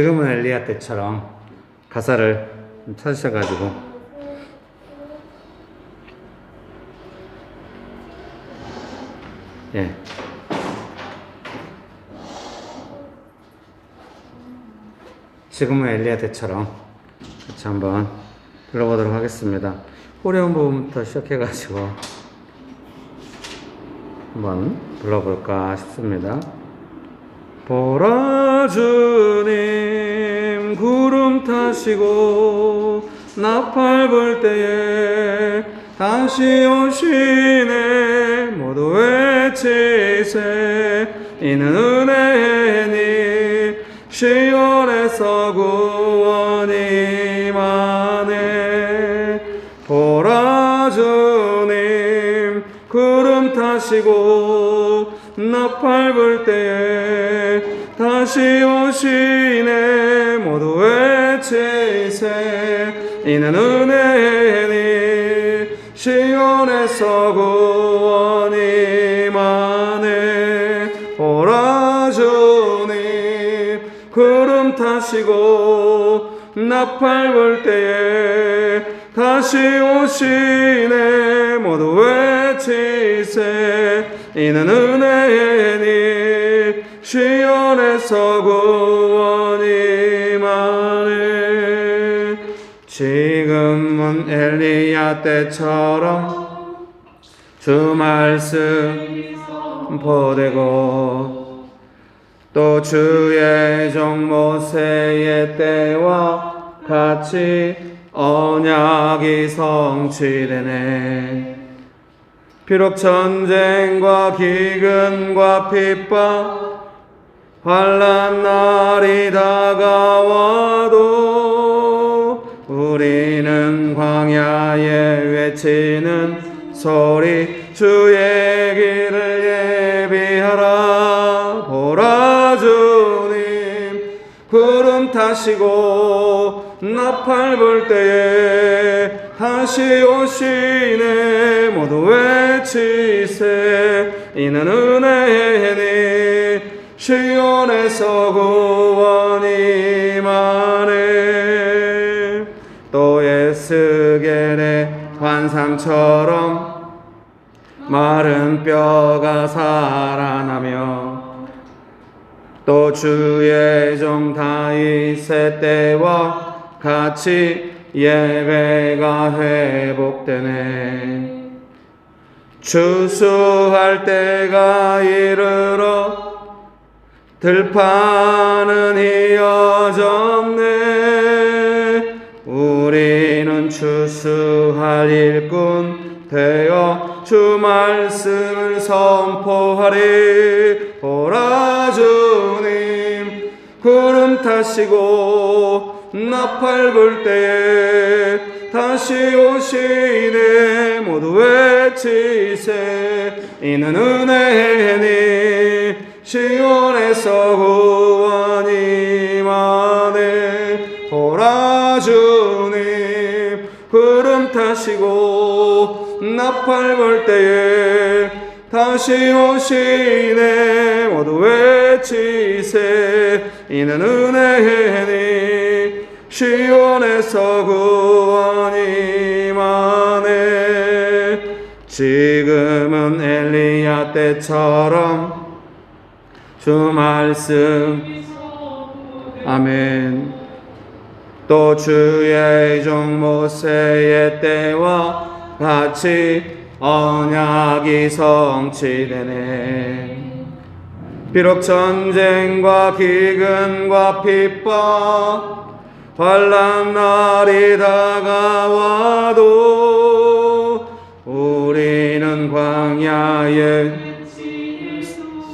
지금은 엘리야 때처럼 가사를 찾으셔가지고 지금은 엘리야 때처럼 같이 한번 불러보도록 하겠습니다. 어려운 부분부터 시작해가지고 한번 불러볼까 싶습니다. 보라 주님 구름 타시고 나팔 불 때에 다시 오시네. 모두 외치세. 이는 은혜니 시온에서 구원이 많네. 보라 주님 구름 타시고 나팔 불 때에 다시 오시네. 모두 외치세. 이는 은혜니 시온에서 구원이 많네. 보라 주님 구름 타시고 나팔 불 때에 다시 오시네. 모두 외치세. 이는 은혜니 시온에서 구원이 많네. 지금은 엘리야 때처럼 주 말씀 보되고 또 주의 종 모세의 때와 같이 언약이 성취되네. 비록 전쟁과 기근과 핍박 환난 날이 다가와도 우리는 광야에 외치는 소리 주의 길을 예비하라. 보라 주님 구름 타시고 나팔 불 때에 다시 오시네. 모두 외치세. 이는 은혜니 시온에서 구원이 많네. 또 에스겔의 환상처럼 마른 뼈가 살아나며 또 주의 종 다윗의 때와 같이 예배가 회복되네. 추수할 때가 이르러 들판은 휘어졌네. 우리는 추수할 일꾼 되어 주 말씀을 선포하리. 보라 주님 구름 타시고 나팔 불 때에 다시 오시네. 모두 외치세. 이는 은혜니 시온에서 구원이 많네. 보라 주님 구름 타시고 나팔 불 때에 다시 오시네. 모두 외치세. 이는 은혜니 시온에서 구원이 많네. 지금은 엘리야 때처럼 주 말씀 아멘. 또 주의 종 모세의 때와 같이 언약이 성취되네. 비록 전쟁과 기근과 핍박 환난 날이 다가와도 우리는 광야에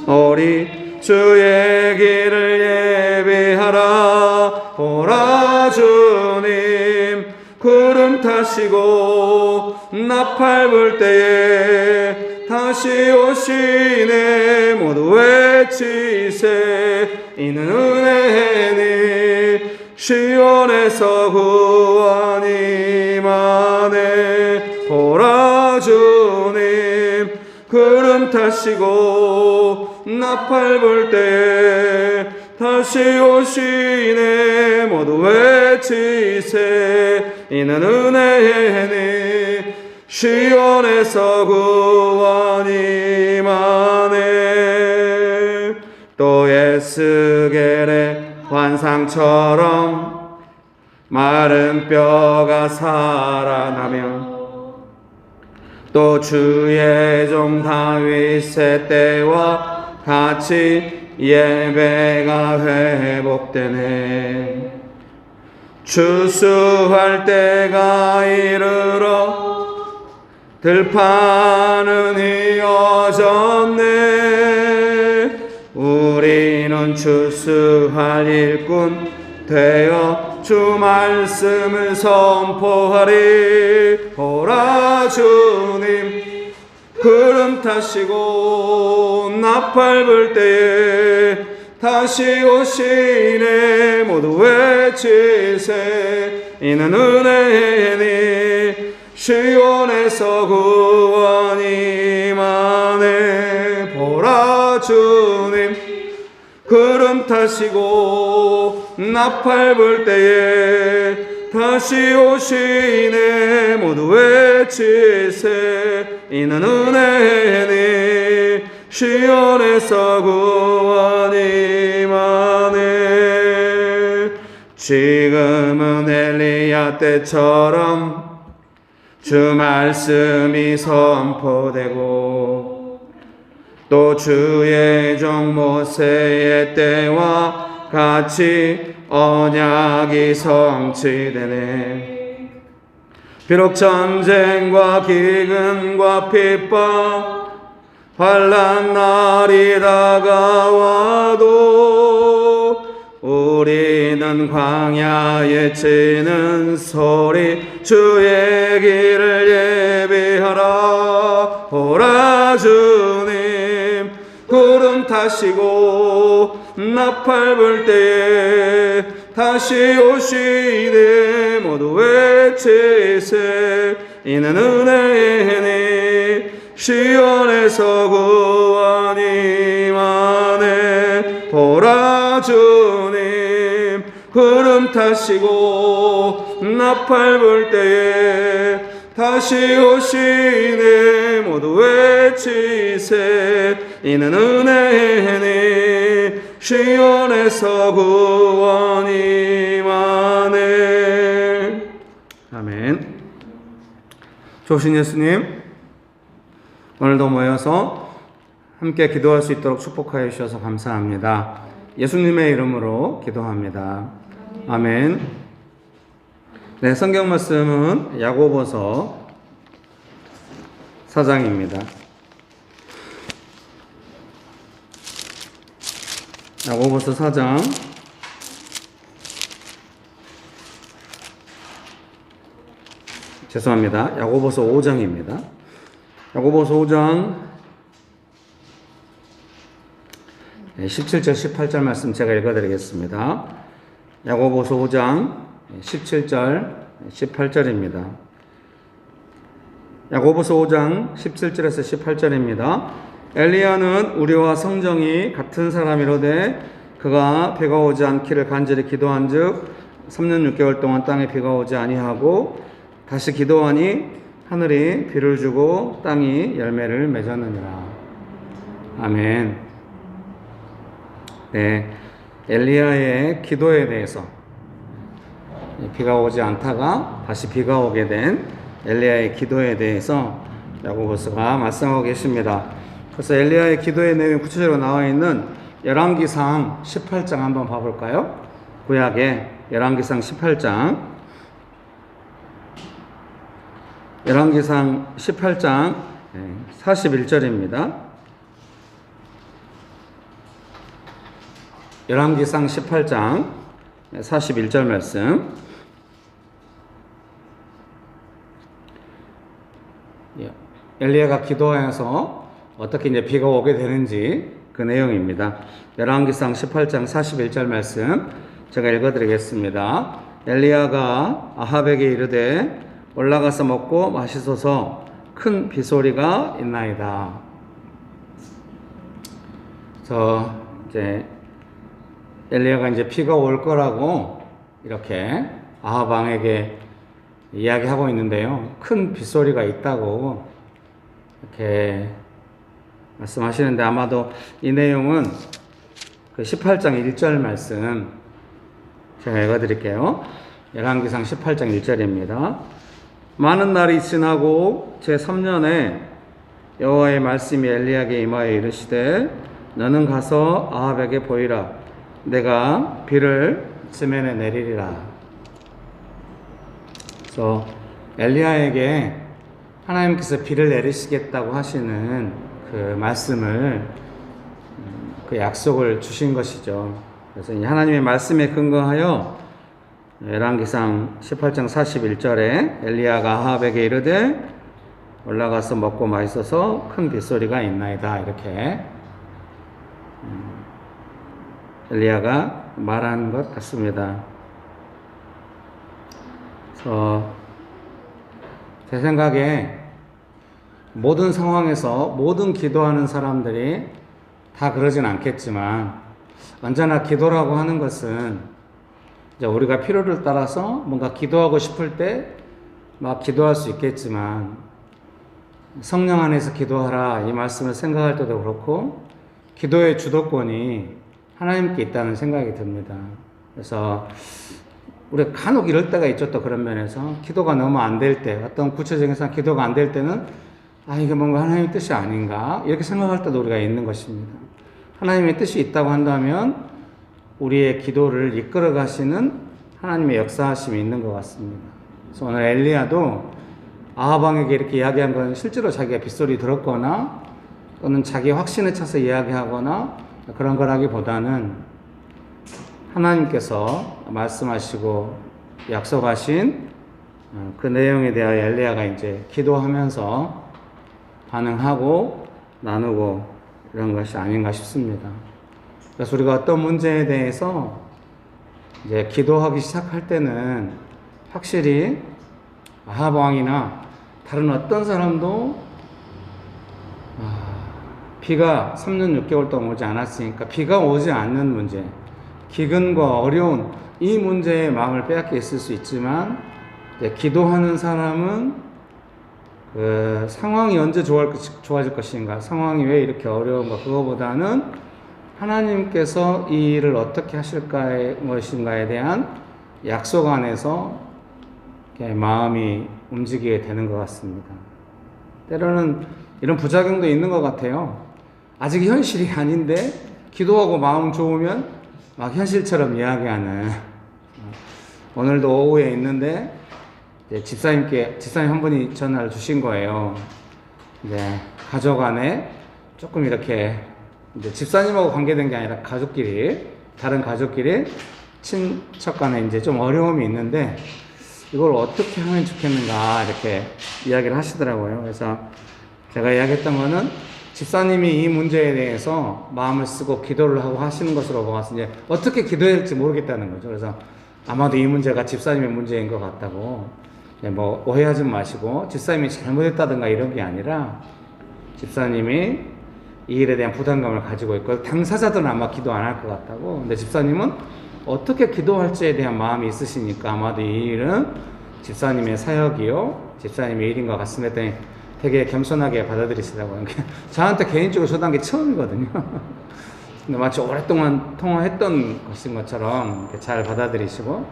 우리 주의 길을 예비하라. 보라 주님 구름 타시고 나팔 불 때에 다시 오시네. 모두 외치세. 이는 은혜니 시온에서 구원이 많네. 보라 주님 구름 타시고 나팔 불 때에 다시 오시네 모두 외치세 이는 은혜니 시온에서 구원이 임하네 또 에스겔의 환상처럼 마른 뼈가 살아나며 또 주의 종 다윗의 때와 같이 예배가 회복되네 추수할 때가 이르러 들판은 이어졌네 우리는 추수할 일꾼 되어 주 말씀을 선포하리 보라 주님 구름 타시고 나팔 불 때에 다시 오시네 모두 외치세 이는 은혜니 시온에서 구원이 임하네 보라 주님 구름 타시고 나팔 불 때에 다시 오시네 모두 외치세 이는 은혜니 시온에서 구원이 임하네 지금은 엘리야 때처럼 주 말씀이 선포되고 또 주의 종 모세의 때와 같이 언약이 성취되네 비록 전쟁과 기근과 핍박 환난 날이 다가와도 우리는 광야에 치는 소리 주의 길을 예비하라 보라 주님 구름 타시고 나팔 불 때에 다시 오시네 모두 외치세 이는 은혜니 시온에서 구원이 임하네 보라 주님 구름 타시고 나팔 불 때에 다시 오시네 모두 외치세 이는 은혜니 시온에서 구원이 임하네 아멘 좋으신 예수님 오늘도 모여서 함께 기도할 수 있도록 축복하여 주셔서 감사합니다. 예수님의 이름으로 기도합니다. 아멘. 네, 성경 말씀은 야고보서 4장입니다. 야고보서 4장 죄송합니다. 야고보서 5장입니다. 야고보서 5장 17절 18절 말씀 제가 읽어드리겠습니다. 야고보서 5장 17절 18절입니다. 야고보서 5장 17절에서 18절입니다. 엘리야는 우리와 성정이 같은 사람이로되 그가 비가 오지 않기를 간절히 기도한즉 3년 6개월 동안 땅에 비가 오지 아니하고 다시 기도하니 하늘이 비를 주고 땅이 열매를 맺었느니라. 아멘. 네, 엘리야의 기도에 대해서 비가 오지 않다가 다시 비가 오게 된 엘리야의 기도에 대해서 야고보서가 말씀하고 계십니다. 그래서 엘리야의 기도의 내용이 구체적으로 나와 있는 열왕기상 18장 한번 봐볼까요? 구약의 열왕기상 18장 열왕기상 18장 41절입니다. 열왕기상 18장 41절 말씀 엘리야가 기도하여서 어떻게 이제 비가 오게 되는지 그 내용입니다. 열왕기상 18장 41절 말씀 제가 읽어드리겠습니다. 엘리야가 아합에게 이르되 올라가서 먹고 마시소서 큰 비소리가 있나이다. 이제 엘리야가 이제 비가 올 거라고 이렇게 아합 왕에게 이야기하고 있는데요. 큰 빗소리가 있다고 이렇게 말씀하시는데, 아마도 이 내용은 그 18장 1절 말씀 제가 읽어드릴게요. 열왕기상 18장 1절입니다. 많은 날이 지나고 제3년에 여호와의 말씀이 엘리야에게 임하여 이르시되 너는 가서 아합에게 보이라. 내가 비를 지면에 내리리라. 그래서 엘리야에게 하나님께서 비를 내리시겠다고 하시는 그 말씀을, 그 약속을 주신 것이죠. 그래서 이 하나님의 말씀에 근거하여 열왕기상 18장 41절에 엘리야가 아합에게 이르되 올라가서 먹고 마시소서 큰 빗소리가 있나이다, 이렇게 엘리야가 말한 것 같습니다. 그래서 제 생각에 모든 상황에서 모든 기도하는 사람들이 다 그러진 않겠지만, 언제나 기도라고 하는 것은 이제 우리가 필요를 따라서 뭔가 기도하고 싶을 때 막 기도할 수 있겠지만, 성령 안에서 기도하라 이 말씀을 생각할 때도 그렇고 기도의 주도권이 하나님께 있다는 생각이 듭니다. 그래서 우리가 간혹 이럴 때가 있죠. 또 그런 면에서 기도가 너무 안 될 때, 어떤 구체적인 상황 기도가 안 될 때는 이게 뭔가 하나님의 뜻이 아닌가 이렇게 생각할 때도 우리가 있는 것입니다. 하나님의 뜻이 있다고 한다면 우리의 기도를 이끌어 가시는 하나님의 역사하심이 있는 것 같습니다. 그래서 오늘 엘리야도 아합 왕에게 이렇게 이야기한 건 실제로 자기가 빗소리 들었거나 또는 자기 확신에 차서 이야기하거나 그런 거라기보다는 하나님께서 말씀하시고 약속하신 그 내용에 대하여 엘리야가 이제 기도하면서 반응하고 나누고 이런 것이 아닌가 싶습니다. 그래서 우리가 어떤 문제에 대해서 이제 기도하기 시작할 때는 확실히 아합 왕이나 다른 어떤 사람도 비가 3년 6개월 동안 오지 않았으니까 비가 오지 않는 문제, 기근과 어려운 이 문제에 마음을 빼앗겨 있을 수 있지만, 이제 기도하는 사람은 그 상황이 언제 좋아질 것인가, 상황이 왜 이렇게 어려운가, 그거보다는 하나님께서 이 일을 어떻게 하실 것인가에 대한 약속 안에서 마음이 움직이게 되는 것 같습니다. 때로는 이런 부작용도 있는 것 같아요. 아직 현실이 아닌데 기도하고 마음 좋으면 막 현실처럼 이야기하는. 오늘도 오후에 있는데 집사님 한 분이 전화를 주신 거예요. 이제 가족 안에 조금 이렇게 이제 집사님하고 관계된 게 아니라 다른 가족끼리 친척 간에 이제 좀 어려움이 있는데 이걸 어떻게 하면 좋겠는가 이렇게 이야기를 하시더라고요. 그래서 제가 이야기했던 거는 집사님이 이 문제에 대해서 마음을 쓰고 기도를 하고 하시는 것으로 보아서 이제 어떻게 기도해야 할지 모르겠다는 거죠. 그래서 아마도 이 문제가 집사님의 문제인 것 같다고, 뭐 오해하지 마시고 집사님이 잘못했다든가 이런 게 아니라 집사님이 이 일에 대한 부담감을 가지고 있고 당사자들은 아마 기도 안 할 것 같다고. 근데 집사님은 어떻게 기도할지에 대한 마음이 있으시니까 아마도 이 일은 집사님의 사역이요 집사님의 일인 것 같습니다 했더니 되게 겸손하게 받아들이시더라고요. 저한테 개인적으로 전한 게 처음이거든요. 근데 마치 오랫동안 통화했던 것인 것처럼 잘 받아들이시고,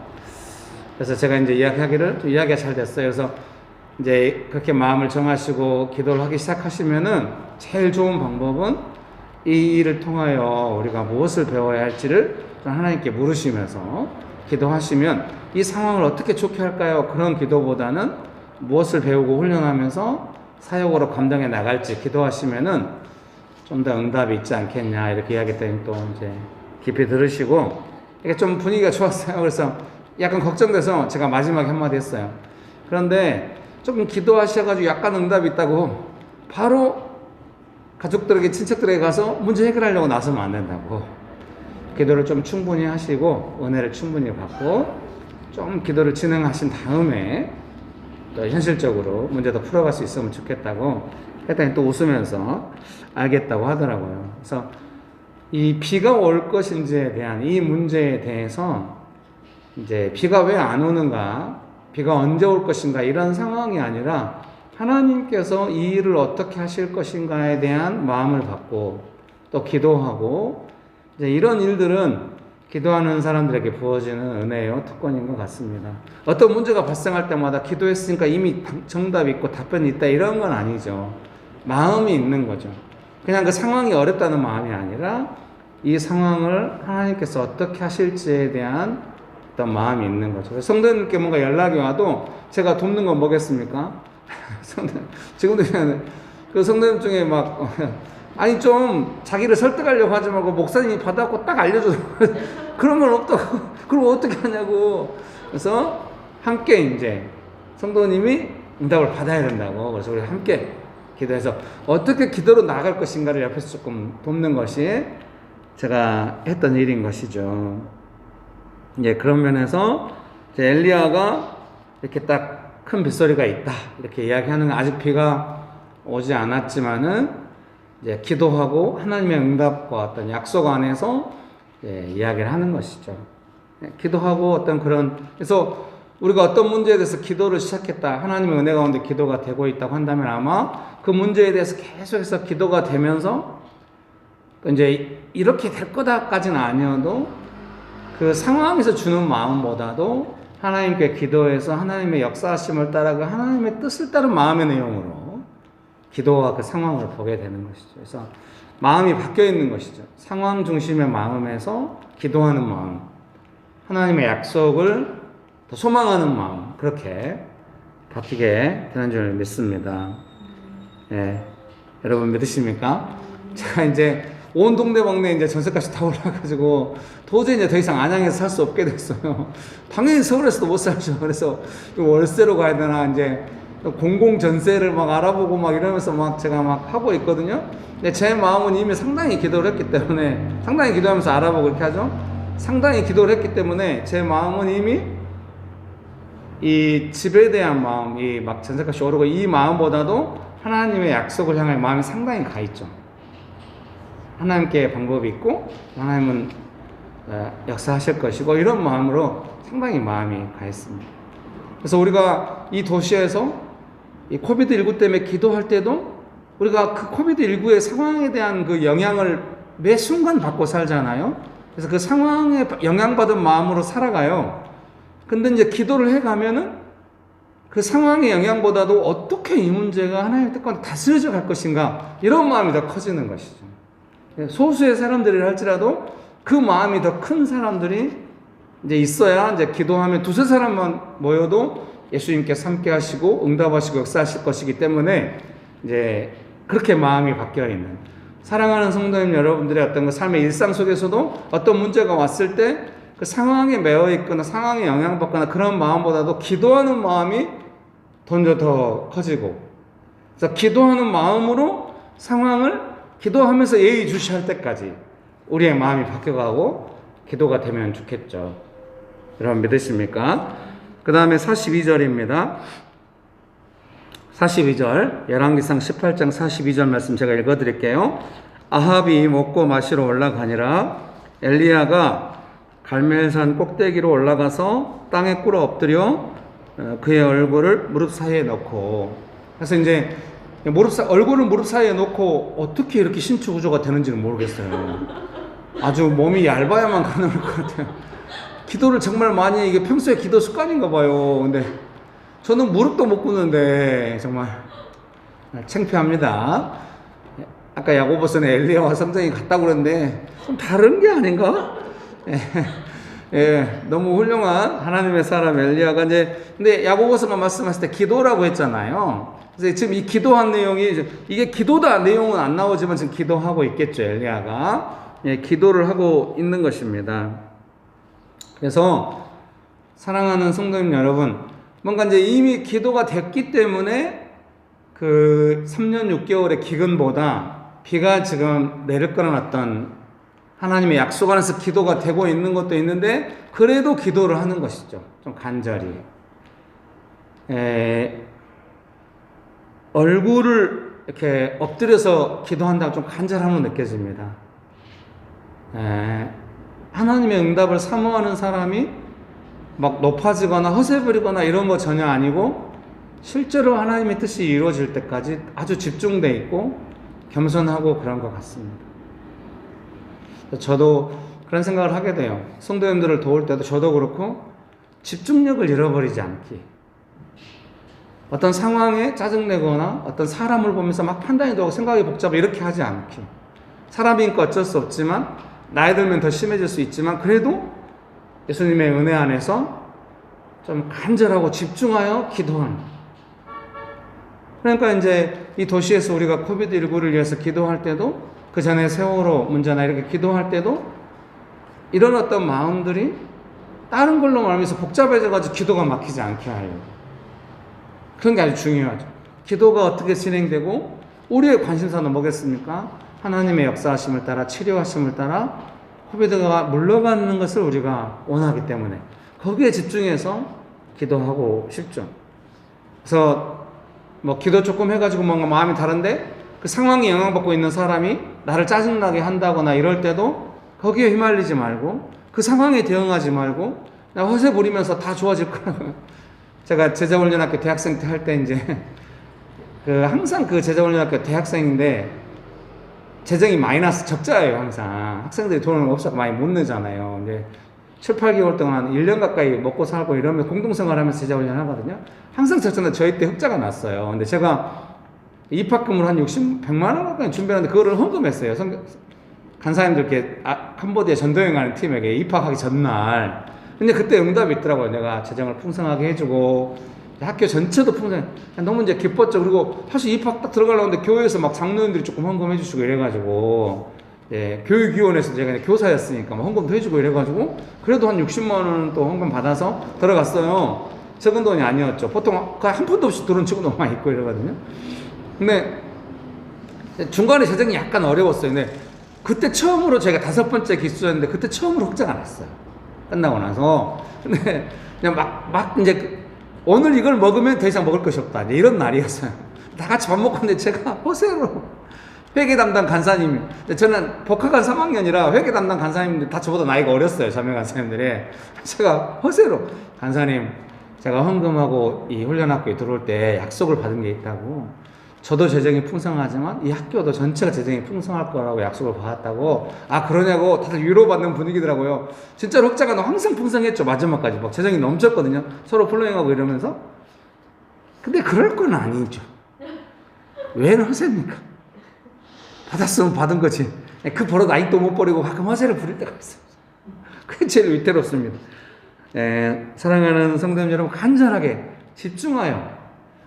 그래서 제가 이제 이야기가 잘 됐어요. 그래서 이제 그렇게 마음을 정하시고 기도를 하기 시작하시면은 제일 좋은 방법은 이 일을 통하여 우리가 무엇을 배워야 할지를 하나님께 물으시면서 기도하시면 이 상황을 어떻게 좋게 할까요? 그런 기도보다는 무엇을 배우고 훈련하면서 사역으로 감당해 나갈지 기도하시면은 좀 더 응답이 있지 않겠냐 이렇게 이야기했더니 또 이제 깊이 들으시고 이게 좀 분위기가 좋았어요. 그래서 약간 걱정돼서 제가 마지막에 한마디 했어요. 그런데 조금 기도하셔가지고 약간 응답이 있다고 바로 가족들에게 친척들에게 가서 문제 해결하려고 나서면 안 된다고. 기도를 좀 충분히 하시고 은혜를 충분히 받고 좀 기도를 진행하신 다음에 또 현실적으로 문제도 풀어갈 수 있으면 좋겠다고 했더니 또 웃으면서 알겠다고 하더라고요. 그래서 이 비가 올 것인지에 대한 이 문제에 대해서 이제 비가 왜 안 오는가, 비가 언제 올 것인가 이런 상황이 아니라 하나님께서 이 일을 어떻게 하실 것인가에 대한 마음을 갖고 또 기도하고 이제 이런 일들은 기도하는 사람들에게 부어지는 은혜요 특권인 것 같습니다. 어떤 문제가 발생할 때마다 기도했으니까 이미 정답이 있고 답변이 있다 이런 건 아니죠. 마음이 있는 거죠. 그냥 그 상황이 어렵다는 마음이 아니라 이 상황을 하나님께서 어떻게 하실지에 대한 어떤 마음이 있는 거죠. 성도님께 뭔가 연락이 와도 제가 돕는 건 뭐겠습니까? 지금도 그 성도님 중에 막 아니 좀 자기를 설득하려고 하지 말고 목사님이 받았고 딱 알려줘서 그런 건 없다고. 그럼 어떻게 하냐고. 그래서 함께 이제 성도님이 응답을 받아야 된다고. 그래서 우리 함께 기도해서 어떻게 기도로 나아갈 것인가를 옆에서 조금 돕는 것이 제가 했던 일인 것이죠. 이제 그런 면에서 이제 엘리야가 이렇게 딱 큰 빗소리가 있다 이렇게 이야기하는 건 아직 비가 오지 않았지만은 이제 기도하고 하나님의 응답과 어떤 약속 안에서 이야기를 하는 것이죠. 기도하고 어떤 그런, 그래서 우리가 어떤 문제에 대해서 기도를 시작했다, 하나님의 은혜 가운데 기도가 되고 있다고 한다면 아마 그 문제에 대해서 계속해서 기도가 되면서 이제 이렇게 될 거다까지는 아니어도 그 상황에서 주는 마음보다도 하나님께 기도해서 하나님의 역사하심을 따라 그 하나님의 뜻을 따른 마음의 내용으로 기도와 그 상황을 보게 되는 것이죠. 그래서 마음이 바뀌어 있는 것이죠. 상황 중심의 마음에서 기도하는 마음, 하나님의 약속을 더 소망하는 마음, 그렇게 바뀌게 되는 줄 믿습니다. 예, 여러분 믿으십니까? 제가 이제 온 동네방네 이제 전세값이 다 올라가지고 도저히 이제 더 이상 안양에서 살 수 없게 됐어요. 당연히 서울에서도 못 살죠. 그래서 월세로 가야 되나 이제 공공 전세를 막 알아보고 막 이러면서 막 제가 막 하고 있거든요. 근데 제 마음은 이미 상당히 기도를 했기 때문에, 상당히 기도하면서 알아보고 이렇게 하죠. 상당히 기도를 했기 때문에 제 마음은 이미 이 집에 대한 마음, 이 막 전세값이 오르고 이 마음보다도 하나님의 약속을 향한 마음이 상당히 가 있죠. 하나님께 방법이 있고 하나님은 역사하실 것이고 이런 마음으로 상당히 마음이 가 있습니다. 그래서 우리가 이 도시에서 이 코비드19 때문에 기도할 때도 우리가 그 코비드19의 상황에 대한 그 영향을 매 순간 받고 살잖아요. 그래서 그 상황에 영향받은 마음으로 살아가요. 근데 이제 기도를 해가면은 그 상황의 영향보다도 어떻게 이 문제가 하나님의 뜻과 다스려져 갈 것인가 이런 마음이 더 커지는 것이죠. 소수의 사람들이 할지라도 그 마음이 더 큰 사람들이 이제 있어야 이제 기도하면 두세 사람만 모여도 예수님께서 함께 하시고 응답하시고 역사하실 것이기 때문에 이제 그렇게 마음이 바뀌어 있는, 사랑하는 성도님 여러분들의 어떤 그 삶의 일상 속에서도 어떤 문제가 왔을 때 그 상황에 매여 있거나 상황에 영향받거나 그런 마음보다도 기도하는 마음이 더 커지고, 그래서 기도하는 마음으로 상황을 기도하면서 예의주시할 때까지 우리의 마음이 바뀌어가고 기도가 되면 좋겠죠. 여러분 믿으십니까? 그 다음에 42절입니다. 42절, 열왕기상 18장 42절 말씀 제가 읽어드릴게요. 아합이 먹고 마시러 올라가니라 엘리야가 갈멜산 꼭대기로 올라가서 땅에 꿇어 엎드려 그의 얼굴을 무릎 사이에 넣고, 그래서 이제 얼굴을 무릎 사이에 놓고 어떻게 이렇게 신체 구조가 되는지는 모르겠어요. 아주 몸이 얇아야만 가능할 것 같아요. 기도를 정말 많이 해. 이게 평소에 기도 습관인가 봐요. 근데 저는 무릎도 못 꿇는데 정말 창피합니다. 아까 야고보서는 엘리야와 성전이 같다고 그랬는데 좀 다른 게 아닌가? 예, 너무 훌륭한 하나님의 사람 엘리야가 이제, 근데 야고보서가 말씀하실 때 기도라고 했잖아요. 그래서 지금 이 기도한 내용이, 이게 기도다 내용은 안 나오지만 지금 기도하고 있겠죠, 엘리야가. 예, 기도를 하고 있는 것입니다. 그래서 사랑하는 성도님 여러분, 뭔가 이제 이미 기도가 됐기 때문에 그 3년 6개월의 기근보다 비가 지금 내릴 거는 어떤 하나님의 약속 안에서 기도가 되고 있는 것도 있는데 그래도 기도를 하는 것이죠. 좀 간절히. 얼굴을 이렇게 엎드려서 기도한다고 좀 간절함은 느껴집니다. 하나님의 응답을 사모하는 사람이 막 높아지거나 허세 부리거나 이런 거 전혀 아니고 실제로 하나님의 뜻이 이루어질 때까지 아주 집중돼 있고 겸손하고 그런 것 같습니다. 저도 그런 생각을 하게 돼요. 성도님들을 도울 때도 저도 그렇고 집중력을 잃어버리지 않기. 어떤 상황에 짜증내거나 어떤 사람을 보면서 막 판단이 되고 생각이 복잡해 이렇게 하지 않기. 사람이니까 어쩔 수 없지만 나이 들면 더 심해질 수 있지만 그래도 예수님의 은혜 안에서 좀 간절하고 집중하여 기도하는. 그러니까 이제 이 도시에서 우리가 코비드19를 위해서 기도할 때도 그 전에 세월호 문제나 이렇게 기도할 때도 이런 어떤 마음들이 다른 걸로 말하면서 복잡해져가지고 기도가 막히지 않게 하려고. 그런 게 아주 중요하죠. 기도가 어떻게 진행되고 우리의 관심사는 뭐겠습니까? 하나님의 역사하심을 따라 치료하심을 따라 코비드가 물러가는 것을 우리가 원하기 때문에 거기에 집중해서 기도하고 싶죠. 그래서 뭐 기도 조금 해가지고 뭔가 마음이 다른데 그 상황에 영향받고 있는 사람이 나를 짜증나게 한다거나 이럴 때도 거기에 휘말리지 말고 그 상황에 대응하지 말고 나 허세 부리면서 다 좋아질 거라고요. 제가 제자훈련학교 대학생 때 할 때 이제 항상 그 제자훈련학교 대학생인데 재정이 마이너스 적자예요. 항상 학생들이 돈을 없어서 많이 못 내잖아요. 근데 7, 8개월 동안 1년 가까이 먹고 살고 이러면 공동생활하면서 제자훈련 하거든요. 항상 적자인데 저희 때 흑자가 났어요. 근데 제가 입학금을 한 100만 원 가까이 준비하는데 그거를 헌금했어요. 간사님들께 캄보디아 전도여행하는 팀에게 입학하기 전날. 근데 그때 응답이 있더라고요. 내가 재정을 풍성하게 해주고 학교 전체도 풍성해. 너무 이제 기뻤죠. 그리고 사실 입학 딱 들어가려고 하는데 교회에서 막 장로님들이 조금 헌금해 주시고 이래가지고 교육위원회에서 제가 교사였으니까 막 헌금도 해주고 이래가지고 그래도 한 60만 원 또 헌금 받아서 들어갔어요. 적은 돈이 아니었죠. 보통 한 푼도 없이 들어온 친구도 많이 있고 이러거든요. 근데 중간에 재정이 약간 어려웠어요. 근데 그때 처음으로 제가 5번째 기수였는데 그때 처음으로 흑자가 났어요. 끝나고 나서. 근데 그냥 막 이제 오늘 이걸 먹으면 더 이상 먹을 것이 없다. 이런 날이었어요. 다 같이 밥 먹고 있는데 제가 허세로 회계 담당 간사님, 저는 복학한 3학년이라 회계 담당 간사님들 다 저보다 나이가 어렸어요. 자매 간사님들이. 제가 허세로 간사님, 제가 헌금하고 이 훈련학교에 들어올 때 약속을 받은 게 있다고. 저도 재정이 풍성하지만 이 학교도 전체가 재정이 풍성할 거라고 약속을 받았다고. 아 그러냐고 다들 위로받는 분위기더라고요. 진짜로 흑자가 항상 풍성했죠. 마지막까지 막 재정이 넘쳤거든요. 서로 플로잉하고 이러면서. 근데 그럴 건 아니죠. 왜 허세입니까? 받았으면 받은 거지. 그 버릇 아직도 못 버리고 가끔 허세를 부릴 때가 있어요. 그게 제일 위태롭습니다. 사랑하는 성도님 여러분, 간절하게 집중하여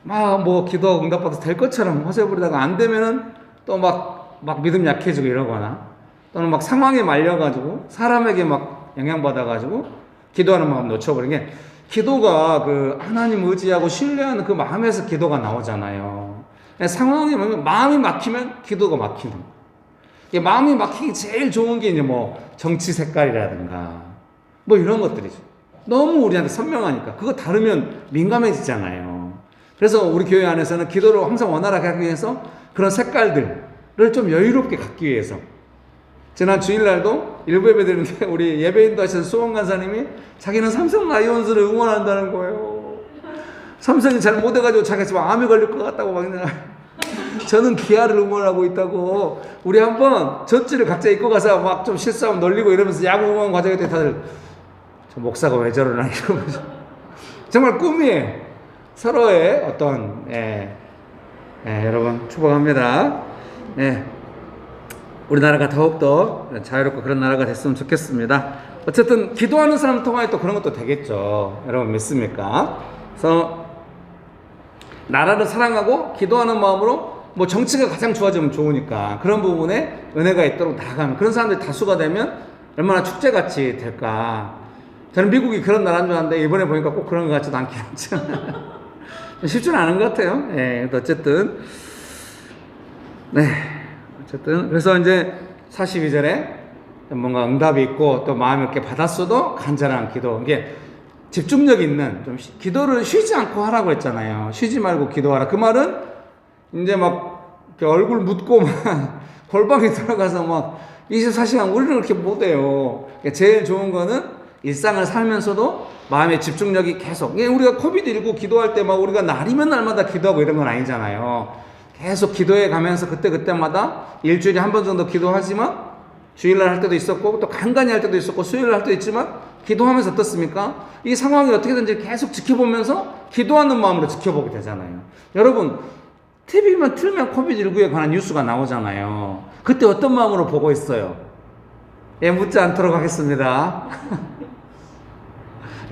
막 뭐 기도하고 응답받아서 될 것처럼 허세 부리다가 안 되면은 또 막 믿음 약해지고 이러거나 또는 막 상황에 말려가지고 사람에게 막 영향받아가지고 기도하는 마음 놓쳐버린 게, 기도가 그 하나님 의지하고 신뢰하는 그 마음에서 기도가 나오잖아요. 상황이 마음이 막히면 기도가 막히는 거예요. 마음이 막히기 제일 좋은 게 이제 뭐 정치 색깔이라든가 뭐 이런 것들이죠. 너무 우리한테 선명하니까 그거 다르면 민감해지잖아요. 그래서 우리 교회 안에서는 기도를 항상 원활하게 하기 위해서 그런 색깔들을 좀 여유롭게 갖기 위해서, 지난 주일날도 일부 예배 드리는데 우리 예배인도 하신 수원 간사님이 자기는 삼성 라이온즈를 응원한다는 거예요. 삼성이 잘 못해가지고 자기가 지금 암이 걸릴 것 같다고 막 있는. 저는 기아를 응원하고 있다고. 우리 한번 젖지를 각자 입고 가서 막 좀 실수하면 놀리고 이러면서 야구 응원 과정에 다들 저 목사가 왜 저러나 이러면서. 정말 꿈이에요. 서로의 어떤 여러분 축복합니다. 우리나라가 더욱더 자유롭고 그런 나라가 됐으면 좋겠습니다. 어쨌든 기도하는 사람 통하여 또 그런 것도 되겠죠. 여러분 믿습니까? 그래서 나라를 사랑하고 기도하는 마음으로 뭐 정치가 가장 좋아지면 좋으니까 그런 부분에 은혜가 있도록 나아가면, 그런 사람들이 다수가 되면 얼마나 축제같이 될까. 저는 미국이 그런 나라인 줄 알았는데 이번에 보니까 꼭 그런 것 같지도 않긴 하죠. 쉽지는 않은 것 같아요. 어쨌든 그래서 이제 42절에 뭔가 응답이 있고 또 마음 있게 받았어도 간절한 기도, 이게 집중력 있는, 좀 기도를 쉬지 않고 하라고 했잖아요. 쉬지 말고 기도하라. 그 말은 이제 막 얼굴 묻고 막 골방에 들어가서 막 24시간 우리는 그렇게 못해요. 제일 좋은 거는 일상을 살면서도 마음의 집중력이 계속, 우리가 코비드19 기도할 때 막 우리가 날이면 날마다 기도하고 이런 건 아니잖아요. 계속 기도해 가면서 그때마다 일주일에 한 번 정도 기도하지만 주일날 할 때도 있었고 또 간간히 할 때도 있었고 수요일날 할 때도 있지만 기도하면서 어떻습니까? 이 상황이 어떻게든지 계속 지켜보면서 기도하는 마음으로 지켜보게 되잖아요. 여러분 TV만 틀면 코비드19에 관한 뉴스가 나오잖아요. 그때 어떤 마음으로 보고 있어요? 예, 묻지 않도록 하겠습니다.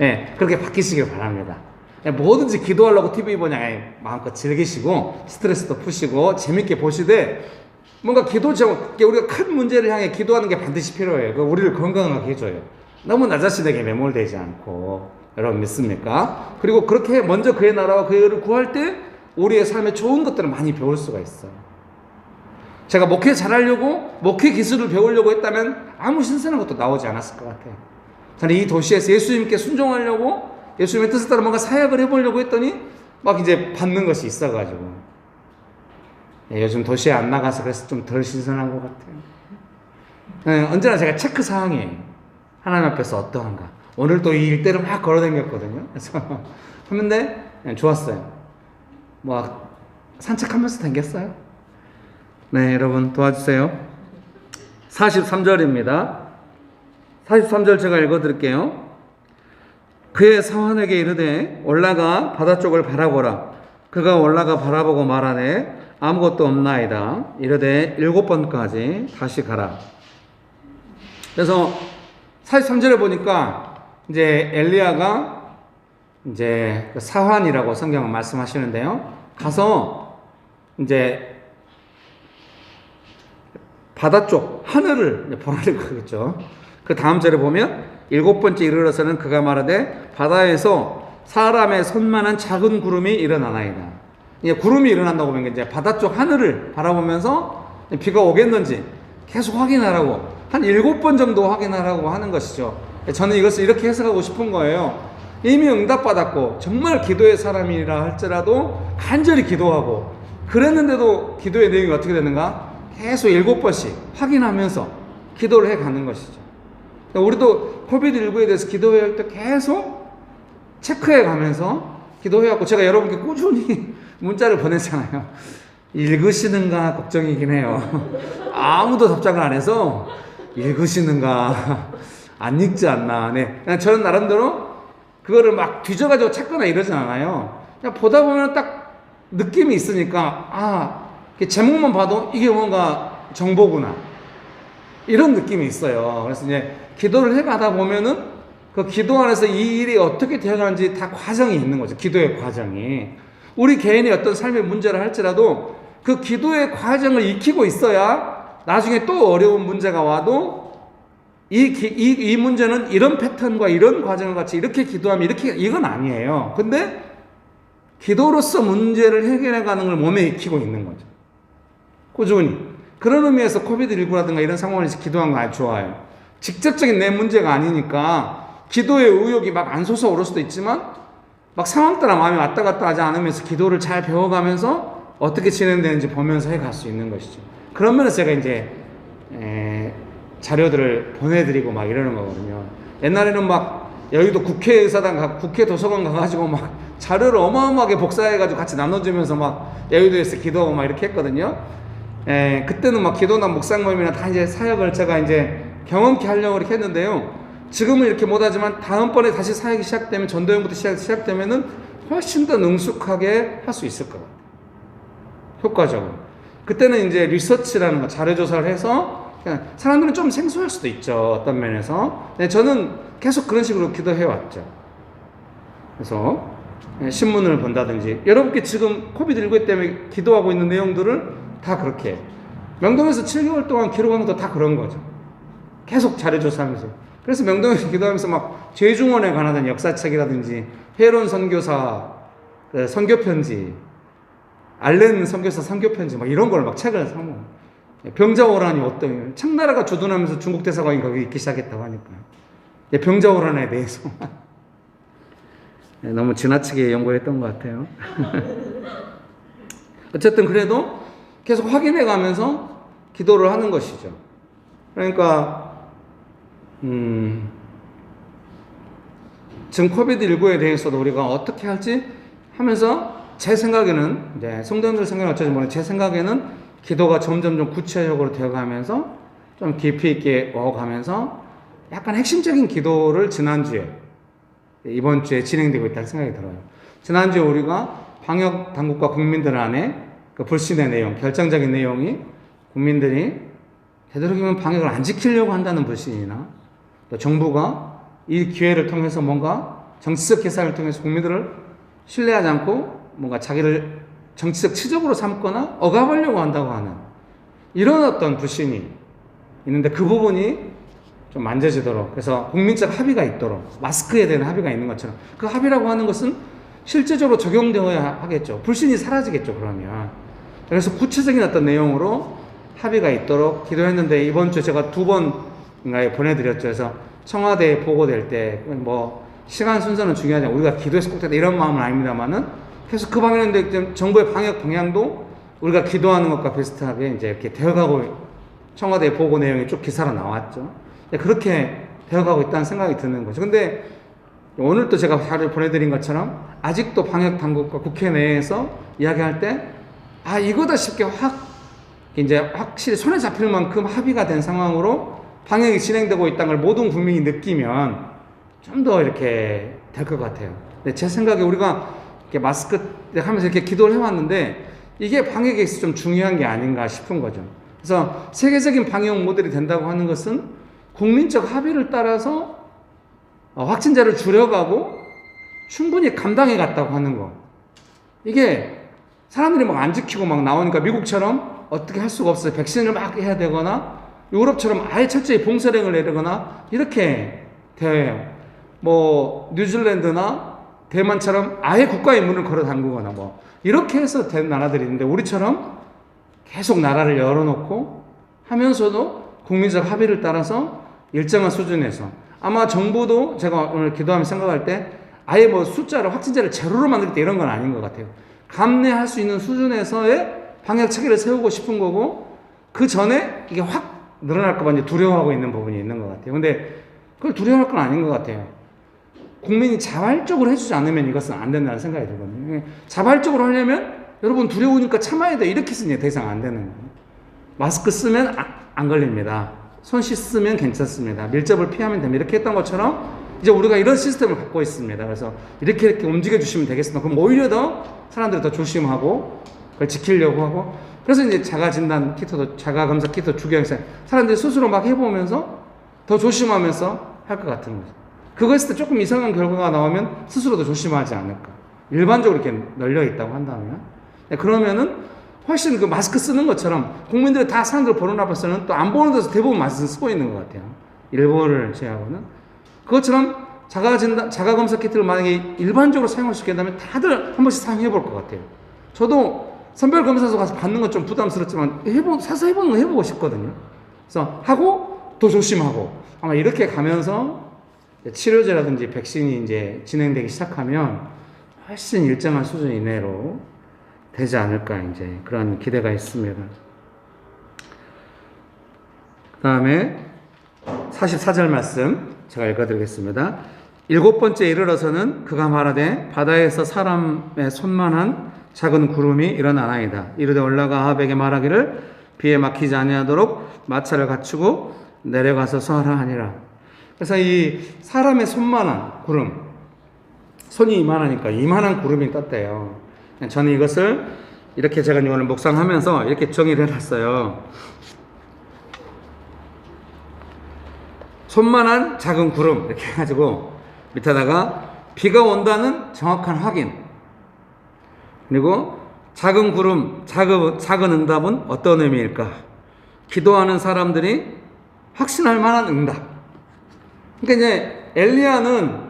예, 그렇게 바뀌시길 바랍니다. 예, 뭐든지 기도하려고 TV 보냐, 예, 마음껏 즐기시고 스트레스도 푸시고 재밌게 보시되 뭔가 기도 제목, 우리가 큰 문제를 향해 기도하는 게 반드시 필요해요. 그 우리를 건강하게 해줘요. 너무 나 자신에게 매몰되지 않고. 여러분 믿습니까? 그리고 그렇게 먼저 그의 나라와 그의 의를 구할 때 우리의 삶에 좋은 것들을 많이 배울 수가 있어요. 제가 목회 잘하려고 목회 기술을 배우려고 했다면 아무 신선한 것도 나오지 않았을 것 같아요. 저는 이 도시에서 예수님께 순종하려고 예수님의 뜻에 따라 뭔가 사역을 해보려고 했더니 막 이제 받는 것이 있어가지고, 예, 요즘 도시에 안 나가서 그래서 좀 덜 신선한 것 같아요. 예, 언제나 제가 체크 사항이에요. 하나님 앞에서 어떠한가. 오늘 또 이 일대를 막 걸어다녔거든요. 그래서 했는데 예, 좋았어요. 뭐 산책하면서 다녔어요. 네, 여러분 도와주세요. 43절입니다. 43절 제가 읽어드릴게요. 그의 사환에게 이르되 올라가 바다 쪽을 바라보라. 그가 올라가 바라보고 말하되 아무것도 없나이다. 이르되 7번까지 다시 가라. 그래서 43절에 보니까 이제 엘리야가 이제 사환이라고 성경은 말씀하시는데요. 가서 이제 바다 쪽 하늘을 보라는 거겠죠. 그 다음 절에 보면 7번째 이르러서는 그가 말하되 바다에서 사람의 손만한 작은 구름이 일어나나이다. 이게 구름이 일어난다고 보면 이제 바다 쪽 하늘을 바라보면서 비가 오겠는지 계속 확인하라고, 한 7번 정도 확인하라고 하는 것이죠. 저는 이것을 이렇게 해석하고 싶은 거예요. 이미 응답받았고 정말 기도의 사람이라 할지라도 간절히 기도하고 그랬는데도 기도의 내용이 어떻게 되는가? 계속 7번씩 확인하면서 기도를 해가는 것이죠. 우리도 코비드19에 대해서 기도해야 할 때 계속 체크해 가면서 기도해갖고, 제가 여러분께 꾸준히 문자를 보냈잖아요. 읽으시는가 걱정이긴 해요. 아무도 답장을 안 해서 읽으시는가 안 읽지 않나. 네, 그냥 저는 나름대로 그거를 막 뒤져가지고 찾거나 이러진 않아요. 그냥 보다 보면 딱 느낌이 있으니까 제목만 봐도 이게 뭔가 정보구나 이런 느낌이 있어요. 그래서 이제 기도를 해가다 보면은 그 기도 안에서 이 일이 어떻게 되어가는지 다 과정이 있는 거죠. 기도의 과정이. 우리 개인이 어떤 삶의 문제를 할지라도 그 기도의 과정을 익히고 있어야 나중에 또 어려운 문제가 와도 이 문제는 이런 패턴과 이런 과정을 같이 이렇게 기도하면 이렇게, 이건 아니에요. 근데 기도로서 문제를 해결해 가는 걸 몸에 익히고 있는 거죠. 꾸준히. 그런 의미에서 코비드19라든가 이런 상황에서 기도하는 거 아주 좋아요. 직접적인 내 문제가 아니니까 기도의 의욕이 막 안 솟아오를 수도 있지만 막 상황 따라 마음이 왔다 갔다 하지 않으면서 기도를 잘 배워가면서 어떻게 진행되는지 보면서 해갈 수 있는 것이죠. 그런 면에서 제가 이제 자료들을 보내드리고 막 이러는 거거든요. 옛날에는 막 여의도 국회의사당 국회 도서관 가가지고 막 자료를 어마어마하게 복사해가지고 같이 나눠주면서 막 여의도에서 기도하고 막 이렇게 했거든요. 그때는 막 기도나 묵상 모임이나 다 이제 사역을 제가 이제 경험케 하려고 이렇게 했는데요. 지금은 이렇게 못하지만 다음번에 다시 사역이 시작되면, 전도연부터 시작되면은 훨씬 더 능숙하게 할 수 있을 것 같아요. 효과적으로. 그때는 이제 리서치라는 거, 자료조사를 해서 그냥 사람들은 좀 생소할 수도 있죠. 어떤 면에서. 네, 저는 계속 그런 식으로 기도해왔죠. 그래서 신문을 본다든지, 여러분께 지금 코비드19 때문에 기도하고 있는 내용들을 다 그렇게 명동에서 7개월 동안 기록한 것도 다 그런 거죠. 계속 자료조사하면서. 그래서 명동에서 기도하면서 막 죄중원에 관한 역사책이라든지 헤론 선교사 선교편지, 알렌 선교사 선교편지 막 이런 걸 막 책을 사모. 병자호란이 어떤, 청나라가 주둔하면서 중국 대사관이 거기 있기 시작했다고 하니까 병자호란에 대해서 너무 지나치게 연구했던 것 같아요. 어쨌든 그래도 계속 확인해 가면서 기도를 하는 것이죠. 그러니까 지금 코비드19에 대해서도 우리가 어떻게 할지 하면서 제 생각에는 이제 성도님들 생각은 어쩌지 모르겠는데 제 생각에는 기도가 점점 좀 구체적으로 되어가면서 좀 깊이 있게 와가면서 약간 핵심적인 기도를 이번 주에 진행되고 있다는 생각이 들어요. 지난주에 우리가 방역 당국과 국민들 안에 그 불신의 내용, 결정적인 내용이 국민들이 되도록이면 방역을 안 지키려고 한다는 불신이나 또 정부가 이 기회를 통해서 뭔가 정치적 계산을 통해서 국민들을 신뢰하지 않고 뭔가 자기를 정치적 치적으로 삼거나 억압하려고 한다고 하는 이런 어떤 불신이 있는데 그 부분이 좀 만져지도록 그래서 국민적 합의가 있도록 마스크에 대한 합의가 있는 것처럼 그 합의라고 하는 것은 실제적으로 적용되어야 하겠죠. 불신이 사라지겠죠. 그러면 그래서 구체적인 어떤 내용으로 합의가 있도록 기도했는데 이번 주 제가 2번인가에 보내드렸죠. 그래서 청와대에 보고될 때 뭐 시간 순서는 중요하지 않아요. 우리가 기도해서 꼭 된다 이런 마음은 아닙니다만은 계속 그 방향인데 정부의 방역 방향도 우리가 기도하는 것과 비슷하게 이제 이렇게 되어가고 청와대 보고 내용이 쭉 기사로 나왔죠. 그렇게 되어가고 있다는 생각이 드는 거죠. 근데 오늘 또 제가 자료를 보내드린 것처럼 아직도 방역 당국과 국회 내에서 이야기할 때 이거다 싶게 확실히 손에 잡힐 만큼 합의가 된 상황으로 방역이 진행되고 있다는 걸 모든 국민이 느끼면 좀 더 이렇게 될 것 같아요. 근데 제 생각에 우리가 이렇게 마스크 하면서 이렇게 기도를 해왔는데 이게 방역에 있어서 좀 중요한 게 아닌가 싶은 거죠. 그래서 세계적인 방역 모델이 된다고 하는 것은 국민적 합의를 따라서 확진자를 줄여가고 충분히 감당해 갔다고 하는 거. 이게 사람들이 막 안 지키고 막 나오니까 미국처럼 어떻게 할 수가 없어요. 백신을 막 해야 되거나 유럽처럼 아예 철저히 봉쇄령을 내리거나 이렇게 돼요. 뭐 뉴질랜드나 대만처럼 아예 국가의 문을 걸어 잠그거나 뭐 이렇게 해서 된 나라들이 있는데 우리처럼 계속 나라를 열어놓고 하면서도 국민적 합의를 따라서 일정한 수준에서 아마 정부도 제가 오늘 기도하면서 생각할 때 아예 뭐 숫자를 확진자를 제로로 만들겠다 이런 건 아닌 것 같아요. 감내할 수 있는 수준에서의 방역 체계를 세우고 싶은 거고 그 전에 이게 확 늘어날까 봐 이제 두려워하고 있는 부분이 있는 것 같아요. 근데 그걸 두려워할 건 아닌 것 같아요. 국민이 자발적으로 해주지 않으면 이것은 안 된다는 생각이 들거든요. 자발적으로 하려면 여러분 두려우니까 참아야 돼 이렇게 쓰니 더 이상 안 되는 거예요. 마스크 쓰면 안 걸립니다. 손 씻으면 괜찮습니다. 밀접을 피하면 됩니다. 이렇게 했던 것처럼 이제 우리가 이런 시스템을 갖고 있습니다. 그래서 이렇게 움직여 주시면 되겠습니다. 그럼 오히려 더 사람들이 더 조심하고 그걸 지키려고 하고 그래서 이제 자가진단 키트도 자가검사 키트 주기하면서 사람들이 스스로 막 해보면서 더 조심하면서 할 것 같은 거죠. 그거 했을 때 조금 이상한 결과가 나오면 스스로도 조심하지 않을까. 일반적으로 이렇게 널려 있다고 한다면. 그러면은 훨씬 그 마스크 쓰는 것처럼 국민들이 다 사람들 보는 앞에서는 또 안 보는 데서 대부분 마스크 쓰고 있는 것 같아요. 일부를 제외하고는. 그것처럼 자가검사 키트를 만약에 일반적으로 사용할 수 있게 된다면 다들 한 번씩 사용해 볼 것 같아요. 저도 선별검사소 가서 받는 건 좀 부담스럽지만 사서 해보는 거 해보고 싶거든요. 그래서 하고 또 조심하고 아마 이렇게 가면서 치료제라든지 백신이 이제 진행되기 시작하면 훨씬 일정한 수준 이내로 되지 않을까 이제 그런 기대가 있습니다. 그 다음에 44절 말씀 제가 읽어드리겠습니다. 7번째 이르러서는 그가 말하되 바다에서 사람의 손만한 작은 구름이 일어나나이다. 이르되 올라가 아합에게 말하기를 비에 막히지 아니하도록 마차를 갖추고 내려가서 서하라 하니라. 그래서 이 사람의 손만한 구름, 손이 이만하니까 이만한 구름이 떴대요. 저는 이것을 이렇게 제가 오늘 묵상하면서 이렇게 정의를 해놨어요. 손만한 작은 구름 이렇게 해가지고 밑에다가 비가 온다는 정확한 확인, 그리고 작은 구름, 작은 응답은 어떤 의미일까? 기도하는 사람들이 확신할 만한 응답. 그러니까 이제 엘리야는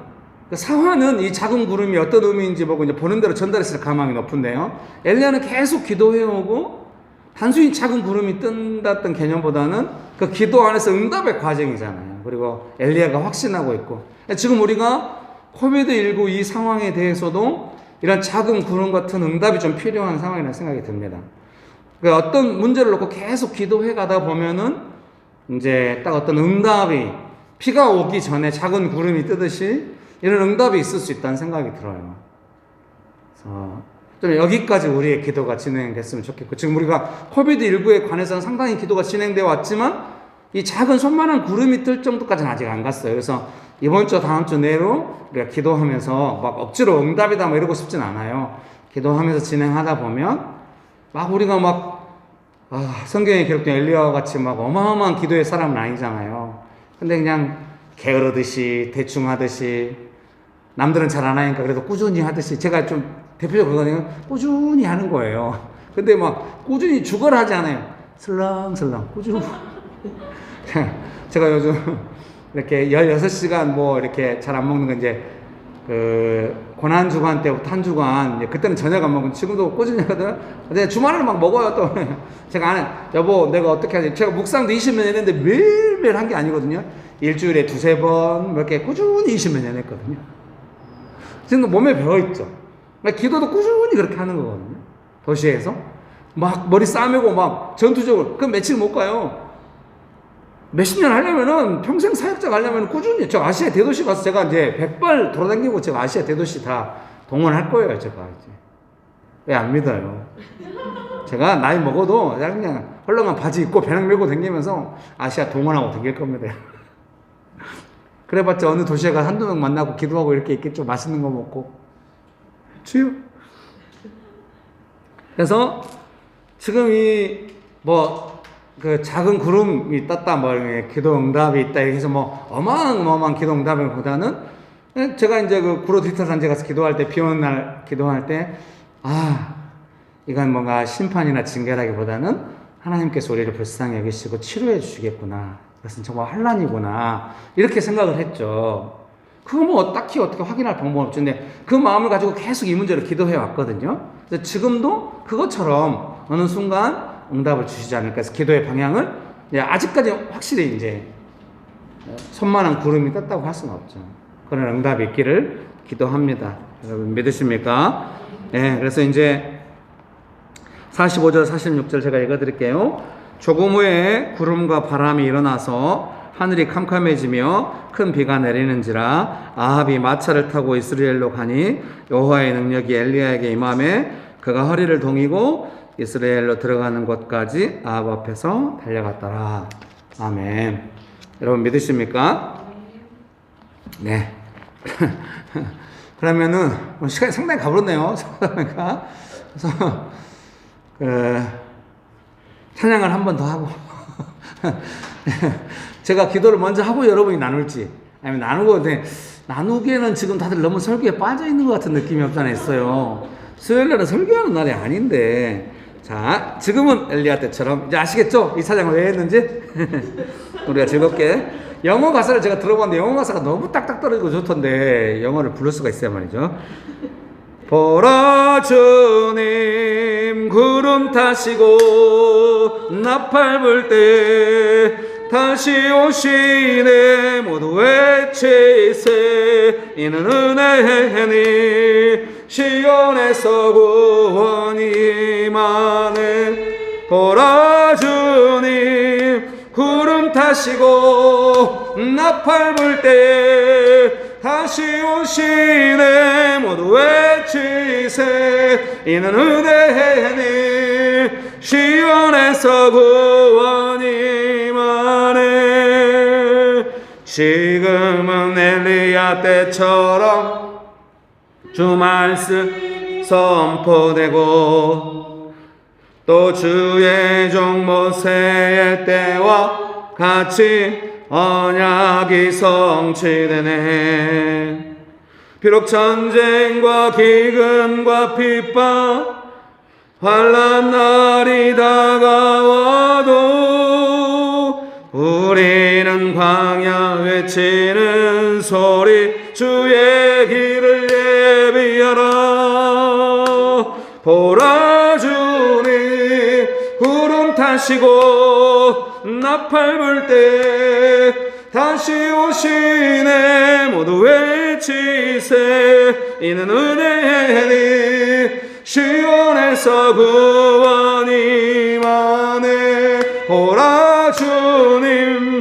사화는 이 작은 구름이 어떤 의미인지 보고 이제 보는 대로 전달했을 가망이 높은데요. 엘리야는 계속 기도해오고 단순히 작은 구름이 뜬다던 개념보다는 그 기도 안에서 응답의 과정이잖아요. 그리고 엘리야가 확신하고 있고 지금 우리가 코비드19 이 상황에 대해서도 이런 작은 구름 같은 응답이 좀 필요한 상황이라는 생각이 듭니다. 그러니까 어떤 문제를 놓고 계속 기도해 가다 보면은 이제 딱 어떤 응답이 비가 오기 전에 작은 구름이 뜨듯이 이런 응답이 있을 수 있다는 생각이 들어요. 그래서 좀 여기까지 우리의 기도가 진행됐으면 좋겠고, 지금 우리가 코비드19에 관해서는 상당히 기도가 진행되어 왔지만 이 작은 손만한 구름이 뜰 정도까지는 아직 안 갔어요. 그래서 이번 주 다음 주 내로 우리가 기도하면서 막 억지로 응답이다 뭐 이러고 싶진 않아요. 기도하면서 진행하다 보면 막 우리가 막 성경에 기록된 엘리야와 같이 막 어마어마한 기도의 사람은 아니잖아요. 근데 그냥 게으르듯이 대충 하듯이 남들은 잘 안 하니까 그래도 꾸준히 하듯이, 제가 좀 대표적으로 그거는 꾸준히 하는 거예요. 근데 막 꾸준히 죽어라 하지 않아요. 슬렁슬렁 꾸준히. 제가 요즘 이렇게 16시간 뭐 이렇게 잘 안 먹는 건 이제 그 고난주간 때부터 한 주간, 그때는 저녁 안 먹고 지금도 꾸준히 하거든요. 근데 주말에는 막 먹어요 또. 제가 안 해. 여보 내가 어떻게 하지? 제가 묵상도 20몇 년 했는데 매일매일 한 게 아니거든요. 일주일에 2-3번 이렇게 꾸준히 20몇 년 했거든요. 지금도 몸에 배어있죠. 기도도 꾸준히 그렇게 하는 거거든요. 도시에서 막 머리 싸매고 막 전투적으로, 그럼 며칠 못 가요. 몇십 년 하려면은, 평생 사역자 가려면 꾸준히, 저 아시아 대도시 가서 제가 이제 100발 돌아다니고 제가 아시아 대도시 다 동원할 거예요, 제가 이제. 왜 안 믿어요? 제가 나이 먹어도 그냥 헐렁한 바지 입고 배낭 메고 다니면서 아시아 동원하고 다닐 겁니다. 그래봤자 어느 도시에 가서 한두 명 만나고 기도하고 이렇게 있겠죠. 맛있는 거 먹고. 주요. 그래서 지금 그 작은 구름이 떴다, 뭐 기도 응답이 있다 이렇게 해서 뭐 어마어마한 기도 응답보다는, 제가 이제 그 구로 디지털 산지 가서 기도할 때, 비 오는 날 기도할 때, 이건 뭔가 심판이나 징계라기보다는 하나님께서 우리를 불쌍히 여기시고 치료해 주시겠구나, 그것은 정말 환난이구나, 이렇게 생각을 했죠. 그거 뭐 딱히 어떻게 확인할 방법은 없죠. 근데 그 마음을 가지고 계속 이 문제를 기도해 왔거든요. 지금도 그것처럼 어느 순간 응답을 주시지 않을까 해서 기도의 방향을, 아직까지 확실히 이제 손만한 구름이 떴다고 할 수는 없죠. 그런 응답이 있기를 기도합니다. 여러분 믿으십니까? 네, 그래서 이제 45절 46절 제가 읽어드릴게요. 조금 후에 구름과 바람이 일어나서 하늘이 캄캄해지며 큰 비가 내리는지라 아합이 마차를 타고 이스라엘로 가니 여호와의 능력이 엘리야에게 임하매 그가 허리를 동이고 이스라엘로 들어가는 곳까지 아합 앞에서 달려갔더라. 아멘. 여러분 믿으십니까? 네. 그러면은 시간이 상당히 가버렸네요. 그래서 찬양을 한 번 더 하고 제가 기도를 먼저 하고 여러분이 나눌지, 아니면 나누고, 나누기에는 지금 다들 너무 설교에 빠져 있는 것 같은 느낌이 없지 않아 있어요. 수요일날은 설교하는 날이 아닌데. 자, 지금은 엘리야 때처럼, 이제 아시겠죠? 이 찬양을 왜 했는지? 우리가 즐겁게 영어 가사를 제가 들어봤는데 영어 가사가 너무 딱딱 떨어지고 좋던데 영어를 부를 수가 있어야 말이죠. 보라 주님 구름 타시고 나팔 불 때 다시 오시네 모두 외치세 이는 은혜니 시온에서 구원이 임하네. 보라 주님 구름 타시고 나팔 불 때 다시 오시네 모두 외치세 이는 은혜니 시온에서 구원이 임하네. 지금은 엘리야 때처럼 주 말씀 선포되고 또 주의 종 모세의 때와 같이 언약이 성취되네. 비록 전쟁과 기근과 핍박 환난 날이 다가와도 우리는 광야 외치는 소리 주의 길을 예비하라. 보라 주님 구름 타시고 나팔 불 때 다시 오시네 모두 외치세 이는 은혜니 시온에서 구원이 임하네. 보라 주님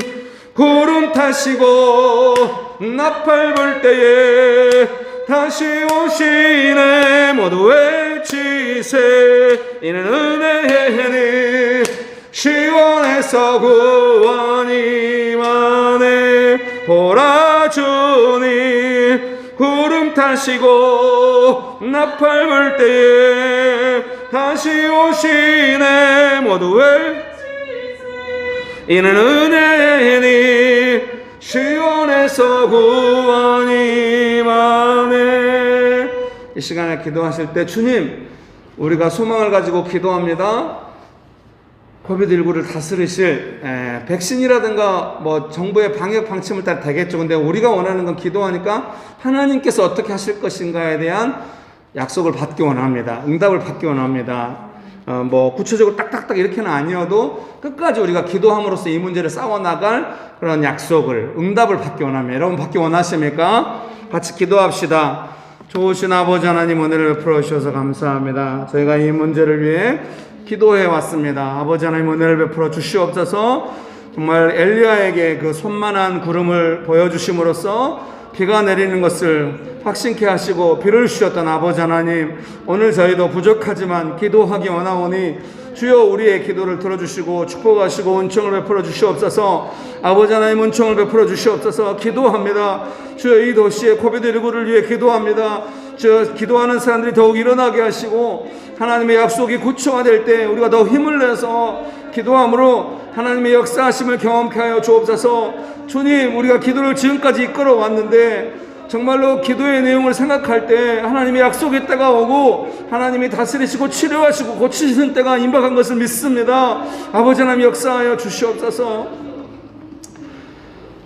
구름 타시고 나팔 불 때에 다시 오시네 모두 외치세 이는 은혜니 시온에서 구원이 많네 보라 주님 구름 타시고 나팔 불 때에 다시 오시네 모두 외치세 이는 은혜니 시온에서 구원이 많네. 이 시간에 기도하실 때 주님 우리가 소망을 가지고 기도합니다. 코비드19를 다스리실 백신이라든가 뭐 정부의 방역 방침을 따라 되겠죠. 근데 우리가 원하는 건 기도하니까 하나님께서 어떻게 하실 것인가에 대한 약속을 받기 원합니다. 응답을 받기 원합니다. 뭐 구체적으로 딱딱딱 이렇게는 아니어도 끝까지 우리가 기도함으로써 이 문제를 싸워나갈 그런 약속을 응답을 받기 원합니다. 여러분 받기 원하십니까? 같이 기도합시다. 좋으신 아버지 하나님 은혜를 베풀어 주셔서 감사합니다. 저희가 이 문제를 위해 기도해 왔습니다. 아버지 하나님 은혜를 베풀어 주시옵소서. 정말 엘리야에게 그 손만한 구름을 보여주심으로써 비가 내리는 것을 확신케 하시고 비를 주셨던 아버지 하나님, 오늘 저희도 부족하지만 기도하기 원하오니 주여 우리의 기도를 들어주시고 축복하시고 은총을 베풀어 주시옵소서. 아버지 하나님 은총을 베풀어 주시옵소서. 기도합니다. 주여 이 도시의 코비드19를 위해 기도합니다. 주여 기도하는 사람들이 더욱 일어나게 하시고 하나님의 약속이 구체화될 때 우리가 더 힘을 내서 기도함으로 하나님의 역사하심을 경험케 하여 주옵소서. 주님, 우리가 기도를 지금까지 이끌어 왔는데 정말로 기도의 내용을 생각할 때 하나님의 약속의 때가 오고 하나님이 다스리시고 치료하시고 고치시는 때가 임박한 것을 믿습니다. 아버지 하나님 역사하여 주시옵소서.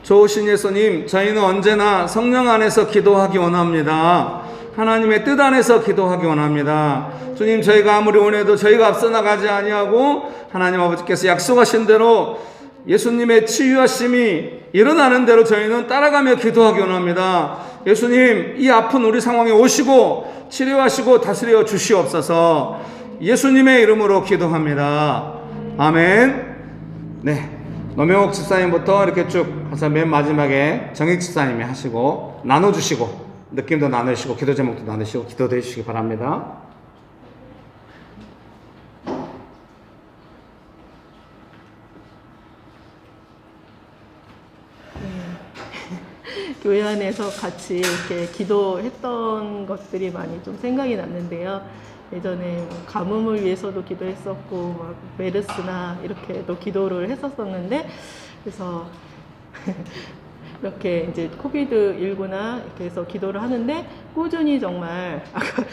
좋으신 예수님, 저희는 언제나 성령 안에서 기도하기 원합니다. 하나님의 뜻 안에서 기도하기 원합니다. 주님, 저희가 아무리 원해도 저희가 앞서 나가지 아니하고 하나님 아버지께서 약속하신 대로 예수님의 치유하심이 일어나는 대로 저희는 따라가며 기도하기 원합니다. 예수님, 이 아픈 우리 상황에 오시고 치료하시고 다스려 주시옵소서. 예수님의 이름으로 기도합니다. 아멘. 네, 노명옥 집사님부터 이렇게 쭉 해서 맨 마지막에 정익 집사님이 하시고 나눠주시고 느낌도 나누시고 기도 제목도 나누시고 기도도 해주시기 바랍니다. 교회 안에서 같이 이렇게 기도했던 것들이 많이 좀 생각이 났는데요. 예전에 가뭄을 위해서도 기도했었고, 막 메르스나 이렇게 또 기도를 했었었는데, 그래서 이렇게 이제 코비드19나 이렇게 해서 기도를 하는데 꾸준히 정말 아까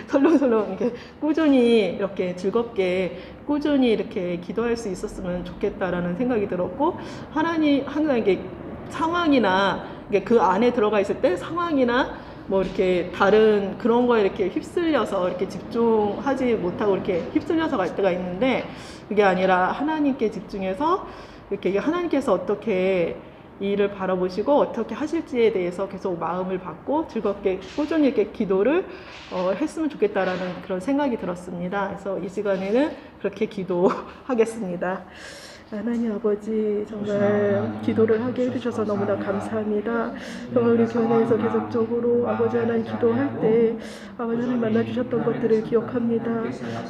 설렁설렁 이렇게 꾸준히 이렇게 즐겁게 꾸준히 이렇게 기도할 수 있었으면 좋겠다라는 생각이 들었고, 하나님 항상 이게 상황이나 그 안에 들어가 있을 때 상황이나 뭐 이렇게 다른 그런 거에 이렇게 휩쓸려서 이렇게 집중하지 못하고 이렇게 휩쓸려서 갈 때가 있는데, 그게 아니라 하나님께 집중해서 이렇게 하나님께서 어떻게 이 일을 바라보시고 어떻게 하실지에 대해서 계속 마음을 받고 즐겁게 꾸준히 이렇게 기도를 했으면 좋겠다라는 그런 생각이 들었습니다. 그래서 이 시간에는 그렇게 기도하겠습니다. 하나님 아버지, 정말 기도를 하게 해주셔서 너무나 감사합니다. 정말 우리 교회에서 계속적으로 아버지 하나님 기도할 때 아버지 하나님 만나주셨던 것들을 기억합니다.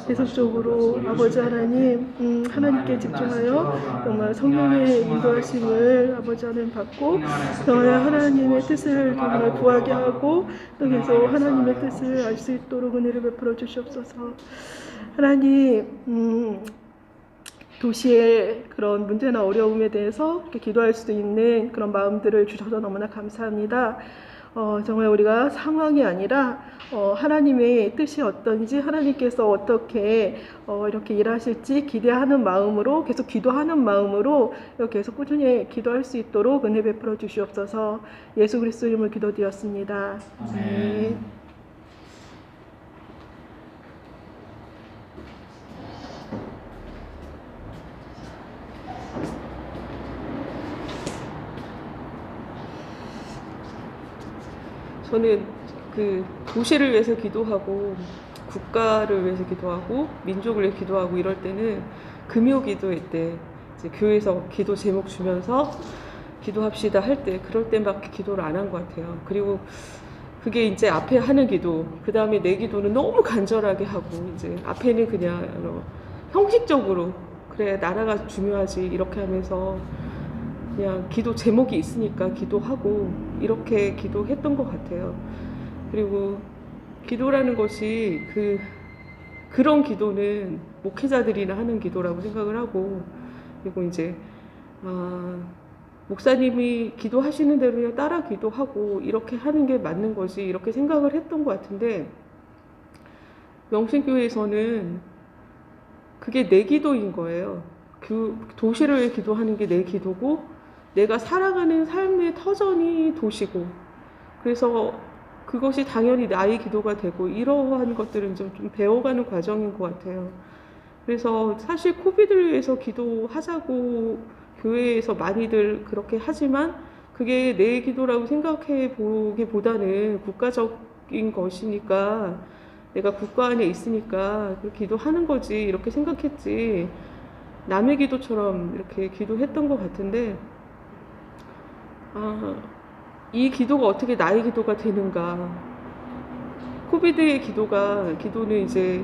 계속적으로 아버지 하나님 하나님께 집중하여 정말 성령의 인도하심을 아버지 하나님 받고 정말 하나님의 뜻을 정말 구하게 하고 또 계속 하나님의 뜻을 알 수 있도록 은혜를 베풀어 주시옵소서. 하나님, 도시의 그런 문제나 어려움에 대해서 이렇게 기도할 수 있는 그런 마음들을 주셔서 너무나 감사합니다. 정말 우리가 상황이 아니라 하나님의 뜻이 어떤지, 하나님께서 어떻게 이렇게 일하실지 기대하는 마음으로, 계속 기도하는 마음으로 이렇게 계속 꾸준히 기도할 수 있도록 은혜 베풀어 주시옵소서. 예수 그리스도 이름으로 기도드렸습니다. 아멘. 저는 그 도시를 위해서 기도하고 국가를 위해서 기도하고 민족을 위해 기도하고 이럴 때는 금요 기도회 때 이제 교회에서 기도 제목 주면서 기도합시다 할 때 그럴 때밖에 기도를 안 한 것 같아요. 그리고 그게 이제 앞에 하는 기도, 그 다음에 내 기도는 너무 간절하게 하고, 이제 앞에는 그냥 형식적으로 그래 나라가 중요하지 이렇게 하면서 그냥 기도 제목이 있으니까 기도하고 이렇게 기도했던 것 같아요. 그리고 기도라는 것이 그런 기도는 목회자들이나 하는 기도라고 생각을 하고, 그리고 이제 목사님이 기도하시는 대로 그냥 따라 기도하고 이렇게 하는 게 맞는 거지 이렇게 생각을 했던 것 같은데, 명신교회에서는 그게 내 기도인 거예요. 그 도시를 위해 기도하는 게 내 기도고, 내가 살아가는 삶의 터전이 도시고, 그래서 그것이 당연히 나의 기도가 되고, 이러한 것들은 좀 배워가는 과정인 것 같아요. 그래서 사실 코비드를 위해서 기도하자고 교회에서 많이들 그렇게 하지만, 그게 내 기도라고 생각해 보기보다는 국가적인 것이니까, 내가 국가 안에 있으니까 기도하는 거지 이렇게 생각했지, 남의 기도처럼 이렇게 기도했던 것 같은데, 이 기도가 어떻게 나의 기도가 되는가. 코비드의 기도는 이제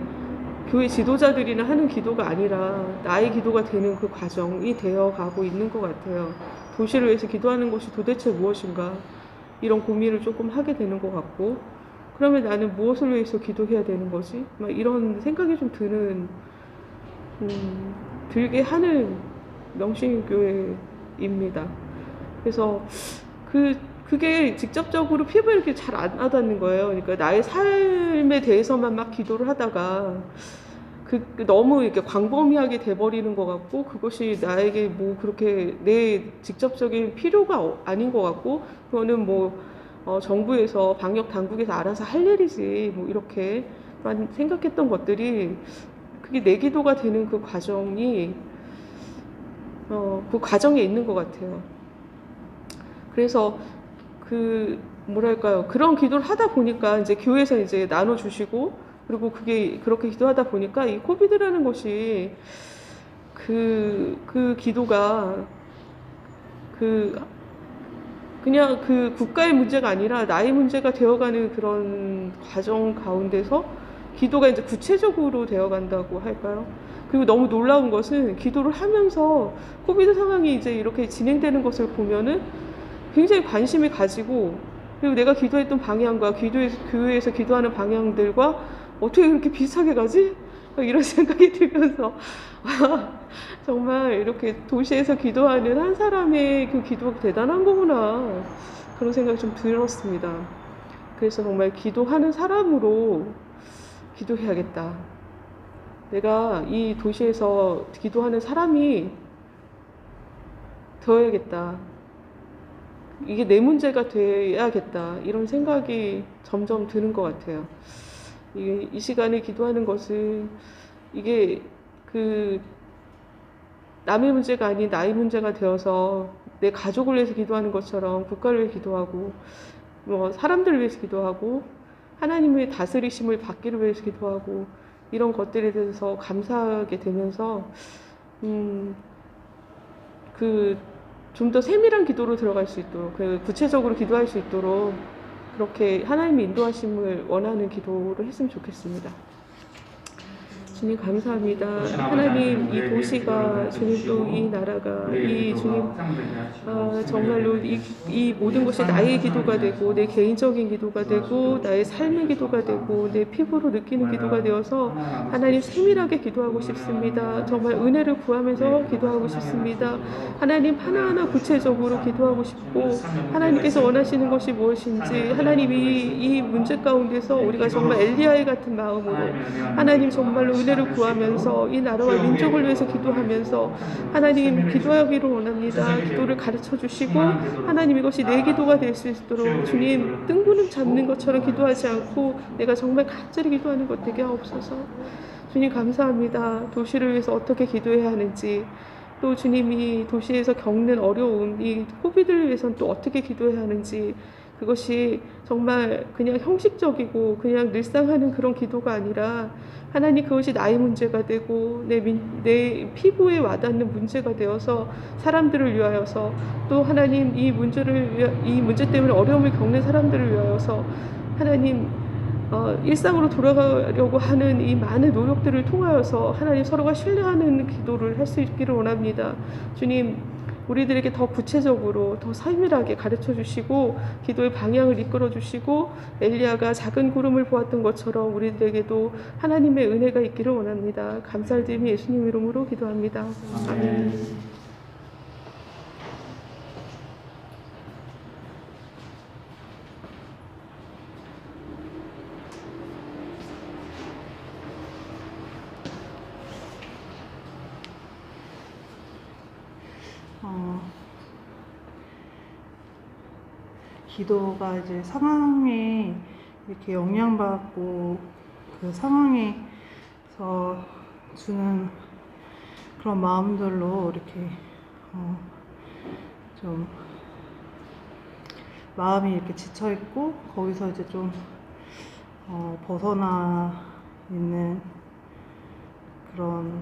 교회 지도자들이나 하는 기도가 아니라 나의 기도가 되는 그 과정이 되어 가고 있는 것 같아요. 도시를 위해서 기도하는 것이 도대체 무엇인가, 이런 고민을 조금 하게 되는 것 같고, 그러면 나는 무엇을 위해서 기도해야 되는 거지? 막 이런 생각이 좀 들게 하는 명신교회입니다. 그래서 그게 직접적으로 피부에 이렇게 잘 안 와닿는 거예요. 그러니까 나의 삶에 대해서만 막 기도를 하다가 너무 이렇게 광범위하게 돼버리는 것 같고, 그것이 나에게 뭐 그렇게 내 직접적인 필요가 아닌 것 같고, 그거는 뭐 정부에서 방역 당국에서 알아서 할 일이지 뭐 이렇게만 생각했던 것들이, 그게 내 기도가 되는 그 과정이 그 과정에 있는 것 같아요. 그래서 뭐랄까요, 그런 기도를 하다 보니까 이제 교회에서 이제 나눠주시고, 그리고 그렇게 기도하다 보니까 이 코비드라는 것이 그 기도가 그냥 그 국가의 문제가 아니라 나의 문제가 되어가는 그런 과정 가운데서 기도가 이제 구체적으로 되어간다고 할까요? 그리고 너무 놀라운 것은 기도를 하면서 코비드 상황이 이제 이렇게 진행되는 것을 보면은 굉장히 관심을 가지고, 그리고 내가 기도했던 방향과 교회에서 기도하는 방향들과 어떻게 그렇게 비슷하게 가지? 이런 생각이 들면서 정말 이렇게 도시에서 기도하는 한 사람의 그 기도가 대단한 거구나, 그런 생각이 좀 들었습니다. 그래서 정말 기도하는 사람으로 기도해야겠다. 내가 이 도시에서 기도하는 사람이 되어야겠다. 이게 내 문제가 돼야겠다, 이런 생각이 점점 드는 것 같아요. 이 시간에 기도하는 것은 이게 남의 문제가 아닌 나의 문제가 되어서 내 가족을 위해서 기도하는 것처럼 국가를 위해 기도하고, 뭐 사람들을 위해서 기도하고, 하나님의 다스리심을 받기를 위해서 기도하고, 이런 것들에 대해서 감사하게 되면서 좀 더 세밀한 기도로 들어갈 수 있도록, 구체적으로 기도할 수 있도록 그렇게 하나님의 인도하심을 원하는 기도를 했으면 좋겠습니다. 주님 감사합니다. 하나님, 이 도시가, 주님 또 이 나라가, 이 주님 정말로 이 모든 것이 나의 기도가 되고, 내 개인적인 기도가 되고, 나의 삶의 기도가 되고, 내 피부로 느끼는 기도가 되어서 하나님 세밀하게 기도하고 싶습니다. 정말 은혜를 구하면서 기도하고 싶습니다. 하나님 하나하나 구체적으로 기도하고 싶고, 하나님께서 원하시는 것이 무엇인지, 하나님이 이 문제 가운데서 우리가 정말 엘리야의 같은 마음으로 하나님 정말로 은혜를 구하면서 이 나라와 민족을 위해서 기도하면서 하나님 기도하기를 원합니다. 기도를 가르쳐 주시고, 하나님 이것이 내 기도가 될 수 있도록 주님 뜬구름 잡는 것처럼 기도하지 않고 내가 정말 간절히 기도하는 것 되게 하옵소서. 주님 감사합니다. 도시를 위해서 어떻게 기도해야 하는지, 또 주님이 도시에서 겪는 어려움, 이 코비드를 위해서는 또 어떻게 기도해야 하는지 그것이 정말 그냥 형식적이고 그냥 늘상하는 그런 기도가 아니라 하나님, 그것이 나의 문제가 되고 내 피부에 와닿는 문제가 되어서 사람들을 위하여서, 또 하나님 이 문제 때문에 어려움을 겪는 사람들을 위하여서 하나님 일상으로 돌아가려고 하는 이 많은 노력들을 통하여서 하나님 서로가 신뢰하는 기도를 할 수 있기를 원합니다. 주님, 우리들에게 더 구체적으로 더 세밀하게 가르쳐 주시고 기도의 방향을 이끌어 주시고, 엘리야가 작은 구름을 보았던 것처럼 우리들에게도 하나님의 은혜가 있기를 원합니다. 감사를 드리며 예수님 이름으로 기도합니다. 아멘. 기도가 이제 상황에 이렇게 영향받고 그 상황에서 주는 그런 마음들로 이렇게 좀 마음이 이렇게 지쳐 있고 거기서 이제 좀 벗어나 있는 그런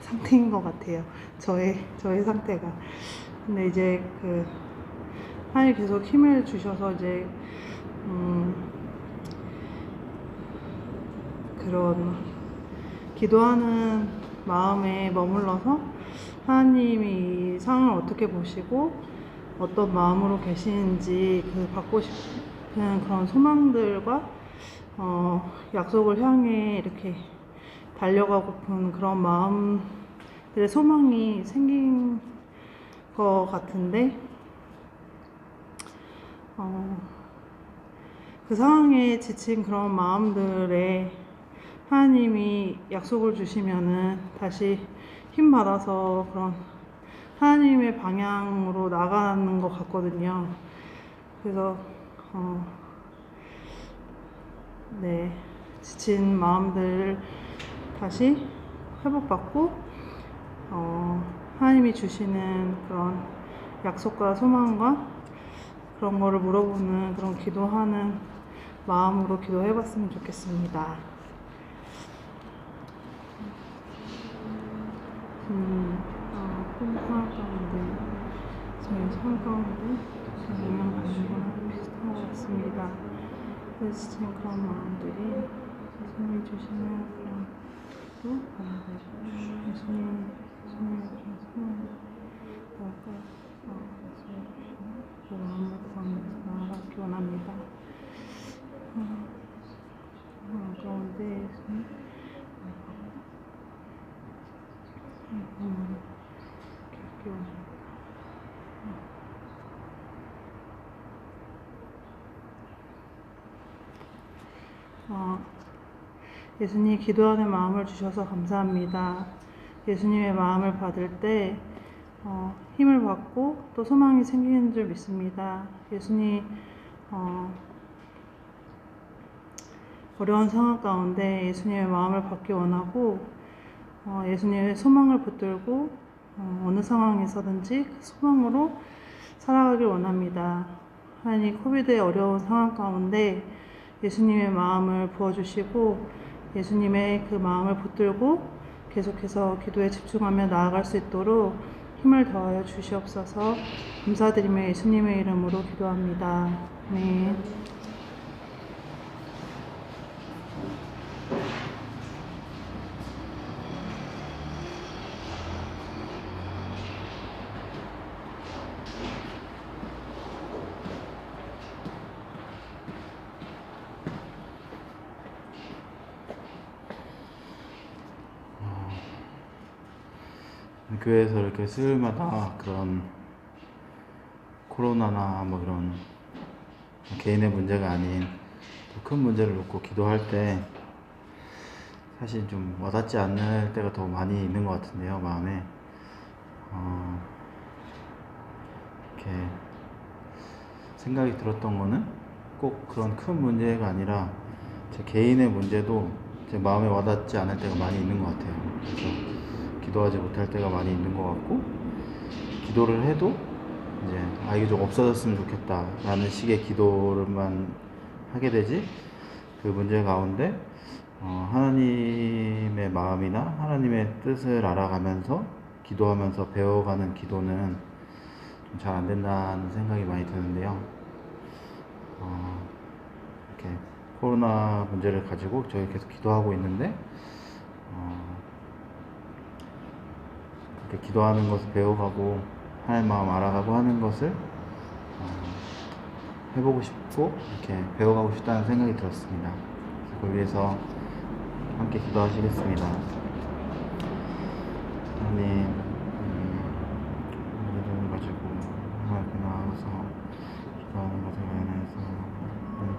상태인 것 같아요. 저의 상태가. 근데 이제 하나님 계속 힘을 주셔서 이제 그런 기도하는 마음에 머물러서 하나님이 이 상황을 어떻게 보시고 어떤 마음으로 계시는지 받고 싶은 그런 소망들과 약속을 향해 이렇게 달려가고픈 그런 마음들의 소망이 생긴 것 같은데, 그 상황에 지친 그런 마음들에 하나님이 약속을 주시면은 다시 힘 받아서 그런 하나님의 방향으로 나가는 것 같거든요. 그래서 네, 지친 마음들을 다시 회복받고 하나님이 주시는 그런 약속과 소망과 그런 거를 물어보는 그런 기도하는 마음으로 기도해봤으면 좋겠습니다. 상황 가운데, 저희 상황 가운데 영향 받는 거랑 비슷한 것 같습니다. 그래서 지금 그런 마음들이 예수님이 주시는 그런 또 예수님의 그런 소망을 그 마음을 구하면서 나아가기 원합니다. 가운데 예수님 이렇게 원합니다. 예수님, 기도하는 마음을 주셔서 감사합니다. 예수님의 마음을 받을 때 힘을 받고 또 소망이 생기는 줄 믿습니다. 예수님, 어려운 상황 가운데 예수님의 마음을 받기 원하고 예수님의 소망을 붙들고 어느 상황에서든지 그 소망으로 살아가길 원합니다. 하나님, 코비드의 어려운 상황 가운데 예수님의 마음을 부어주시고 예수님의 그 마음을 붙들고 계속해서 기도에 집중하며 나아갈 수 있도록 힘을 더하여 주시옵소서. 감사드리며 예수님의 이름으로 기도합니다. 네. 교회에서 이렇게 수요일마다 그런 코로나나 뭐 이런 개인의 문제가 아닌 더 큰 문제를 놓고 기도할 때 사실 좀 와닿지 않을 때가 더 많이 있는 것 같은데요, 마음에. 이렇게 생각이 들었던 거는 꼭 그런 큰 문제가 아니라 제 개인의 문제도 제 마음에 와닿지 않을 때가 많이 있는 것 같아요. 그래서 기도하지 못할 때가 많이 있는 것 같고, 기도를 해도 이제 이게 좀 없어졌으면 좋겠다라는 식의 기도를만 하게 되지, 그 문제 가운데 하나님의 마음이나 하나님의 뜻을 알아가면서 기도하면서 배워가는 기도는 좀 잘 안 된다는 생각이 많이 드는데요. 이렇게 코로나 문제를 가지고 저희 계속 기도하고 있는데 이렇게 기도하는 것을 배워가고 하나님 마음 알아가고 하는 것을 해보고 싶고 이렇게 배워가고 싶다는 생각이 들었습니다. 그걸 위해서 함께 기도하시겠습니다. 하나님, 오늘을 가지고 하나님께 나아가서 기도하는 것에 관해서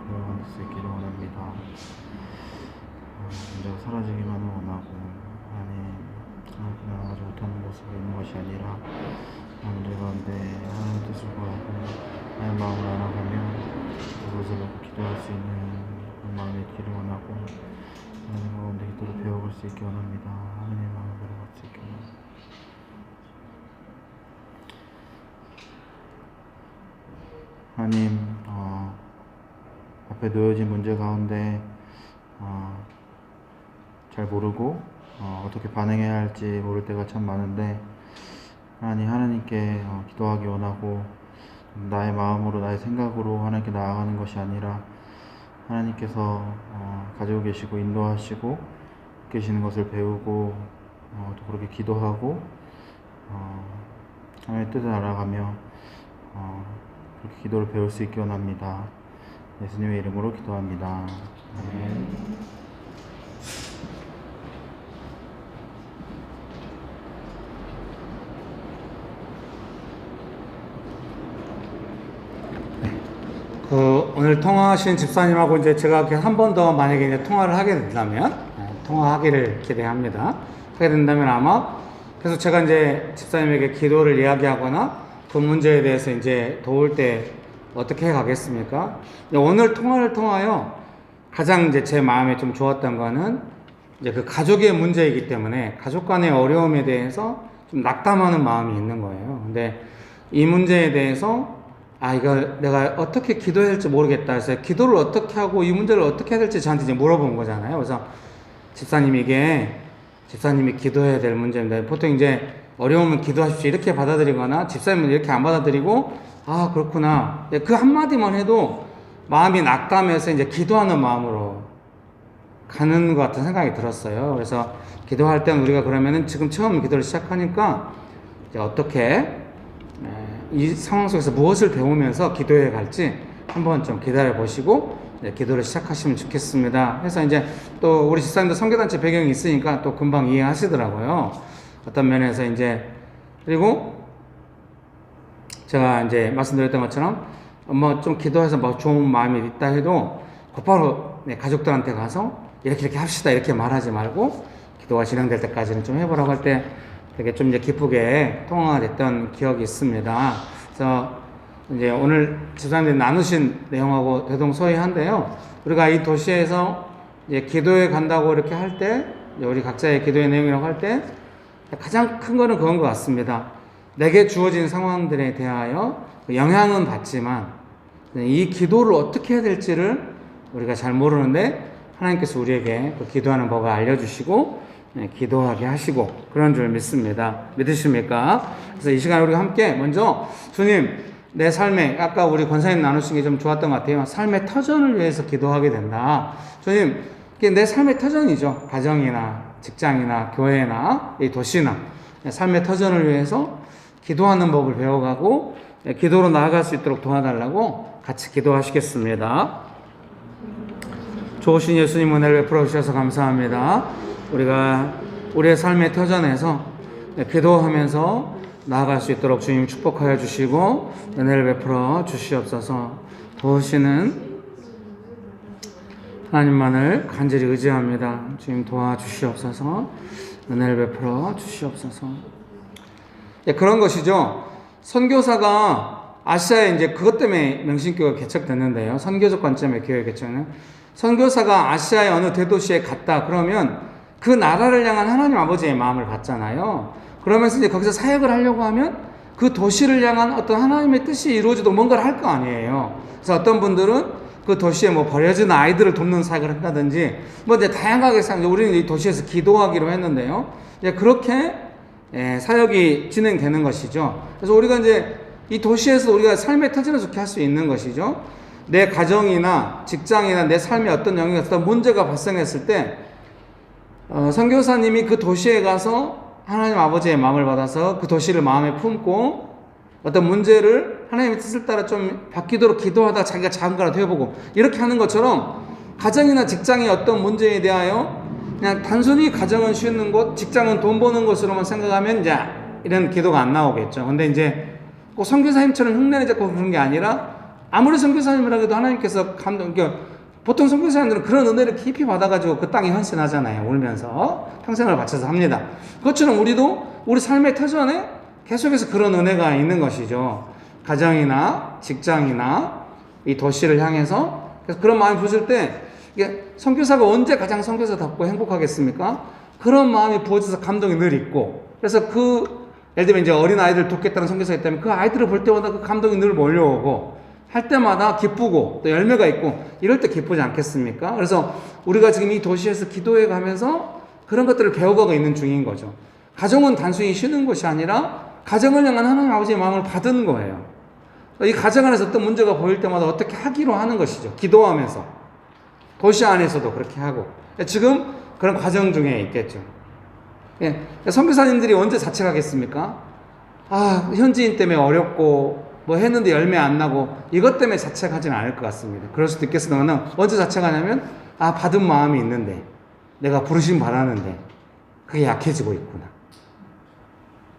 배워갈 수 있기를 원합니다. 문제가 사라지기만을 원하고 하나님 나아가지 못하는 모습이 있는 것이 아니라 문제 가운데 하나님 뜻을 구하고 하나님 마음을 알아가며 그것을 놓고 기도할 수 있는 마음이 있기를 원하고 하나님 가운데 기도를 배워갈 수 있기 원합니다. 하나님 마음을 배워갈 수 있기 원합니다. 하나님, 앞에 놓여진 문제 가운데 잘 모르고 어떻게 반응해야 할지 모를 때가 참 많은데 하나님께 기도하기 원하고 나의 마음으로 나의 생각으로 하나님께 나아가는 것이 아니라 하나님께서 가지고 계시고 인도하시고 계시는 것을 배우고 또 그렇게 기도하고 하나님의 뜻을 알아가며 그렇게 기도를 배울 수 있기 원합니다. 예수님의 이름으로 기도합니다. 아멘. 오늘 통화하신 집사님하고 이제 제가 한 번 더 만약에 이제 통화를 하게 된다면, 통화하기를 기대합니다. 하게 된다면 아마 계속 제가 이제 집사님에게 기도를 이야기하거나 그 문제에 대해서 이제 도울 때 어떻게 해 가겠습니까? 오늘 통화를 통하여 가장 이제 제 마음에 좀 좋았던 거는 이제 그 가족의 문제이기 때문에 가족 간의 어려움에 대해서 좀 낙담하는 마음이 있는 거예요. 근데 이 문제에 대해서 이걸 내가 어떻게 기도해야 할지 모르겠다 해서 기도를 어떻게 하고 이 문제를 어떻게 해야 될지 저한테 이제 물어본 거잖아요. 그래서 집사님이 기도해야 될 문제인데 보통 이제 어려우면 기도하십시오 이렇게 받아들이거나 집사님은 이렇게 안 받아들이고 그렇구나. 그 한마디만 해도 마음이 낙담해서 이제 기도하는 마음으로 가는 것 같은 생각이 들었어요. 그래서 기도할 때는 우리가 그러면은 지금 처음 기도를 시작하니까 이제 어떻게 이 상황 속에서 무엇을 배우면서 기도해 갈지 한번 좀 기다려 보시고 기도를 시작하시면 좋겠습니다. 그래서 이제 또 우리 집사님도 선교단체 배경이 있으니까 또 금방 이해하시더라고요. 어떤 면에서 이제 그리고 제가 이제 말씀드렸던 것처럼 뭐 좀 기도해서 뭐 좋은 마음이 있다 해도 곧바로 가족들한테 가서 이렇게 합시다 이렇게 말하지 말고 기도가 진행될 때까지는 좀 해보라고 할 때 되게 좀 이제 기쁘게 통화가 됐던 기억이 있습니다. 그래서 이제 오늘 집사님들이 나누신 내용하고 대동소이한데요. 우리가 이 도시에서 이제 기도에 간다고 이렇게 할 때, 우리 각자의 기도의 내용이라고 할 때 가장 큰 거는 그건 것 같습니다. 내게 주어진 상황들에 대하여 영향은 받지만 이 기도를 어떻게 해야 될지를 우리가 잘 모르는데 하나님께서 우리에게 그 기도하는 법을 알려주시고 기도하게 하시고 그런 줄 믿습니다. 믿으십니까? 그래서 이 시간에 우리가 함께 먼저 주님 내 삶에 아까 우리 권사님 나누신 게 좀 좋았던 것 같아요. 삶의 터전을 위해서 기도하게 된다. 주님 이게 내 삶의 터전이죠. 가정이나 직장이나 교회나 이 도시나 삶의 터전을 위해서 기도하는 법을 배워가고 기도로 나아갈 수 있도록 도와달라고 같이 기도하시겠습니다. 좋으신 예수님 은혜를 베풀어 주셔서 감사합니다. 우리가 우리의 삶의 터전에서 기도하면서 나아갈 수 있도록 주님 축복하여 주시고 은혜를 베풀어 주시옵소서. 도우시는 하나님만을 간절히 의지합니다. 주님 도와주시옵소서. 은혜를 베풀어 주시옵소서. 그런 것이죠. 선교사가 아시아에 이제 그것 때문에 명신교가 개척됐는데요. 선교적 관점의 교회 개척은 선교사가 아시아의 어느 대도시에 갔다 그러면 그 나라를 향한 하나님 아버지의 마음을 받잖아요. 그러면서 이제 거기서 사역을 하려고 하면 그 도시를 향한 어떤 하나님의 뜻이 이루어지도록 뭔가를 할 거 아니에요. 그래서 어떤 분들은 그 도시에 뭐 버려진 아이들을 돕는 사역을 한다든지 뭐 이제 다양하게 우리는 이 도시에서 기도하기로 했는데요. 이제 그렇게 사역이 진행되는 것이죠. 그래서 우리가 이제 이 도시에서 우리가 삶의 터전을 좋게 할 수 있는 것이죠. 내 가정이나 직장이나 내 삶에 어떤 영역에 어떤 문제가 발생했을 때 선교사님이 그 도시에 가서 하나님 아버지의 마음을 받아서 그 도시를 마음에 품고 어떤 문제를 하나님의 뜻을 따라 좀 바뀌도록 기도하다 자기가 작은 거라도 해보고 이렇게 하는 것처럼 가정이나 직장의 어떤 문제에 대하여 그냥 단순히 가정은 쉬는 곳, 직장은 돈 버는 곳으로만 생각하면 이제 이런 기도가 안 나오겠죠. 근데 이제 꼭 선교사님처럼 흉내내 잡고 그런 게 아니라 아무리 선교사님이라 해도 하나님께서 그러니까 보통 선교사님들은 그런 은혜를 깊이 받아가지고 그 땅에 헌신하잖아요. 울면서 평생을 바쳐서 합니다. 그것처럼 우리도 우리 삶의 터전에 계속해서 그런 은혜가 있는 것이죠. 가정이나 직장이나 이 도시를 향해서 그래서 그런 마음이 부을 때 이게 선교사가 언제 가장 선교사답고 행복하겠습니까? 그런 마음이 부어져서 감동이 늘 있고 그래서 예를 들면 이제 어린 아이들 돕겠다는 선교사가 있다면 그 아이들을 볼 때마다 그 감동이 늘 몰려오고 할 때마다 기쁘고 또 열매가 있고 이럴 때 기쁘지 않겠습니까? 그래서 우리가 지금 이 도시에서 기도해 가면서 그런 것들을 배워가고 있는 중인 거죠. 가정은 단순히 쉬는 것이 아니라 가정을 향한 하나님 아버지의 마음을 받은 거예요. 이 가정 안에서 어떤 문제가 보일 때마다 어떻게 하기로 하는 것이죠. 기도하면서. 도시 안에서도 그렇게 하고. 지금 그런 과정 중에 있겠죠. 예. 선교사님들이 언제 자책하겠습니까? 현지인 때문에 어렵고 뭐 했는데 열매 안 나고 이것 때문에 자책하지는 않을 것 같습니다. 그럴 수도 있겠으나 언제 자책하냐면 받은 마음이 있는데 내가 부르심 바라는데 그게 약해지고 있구나.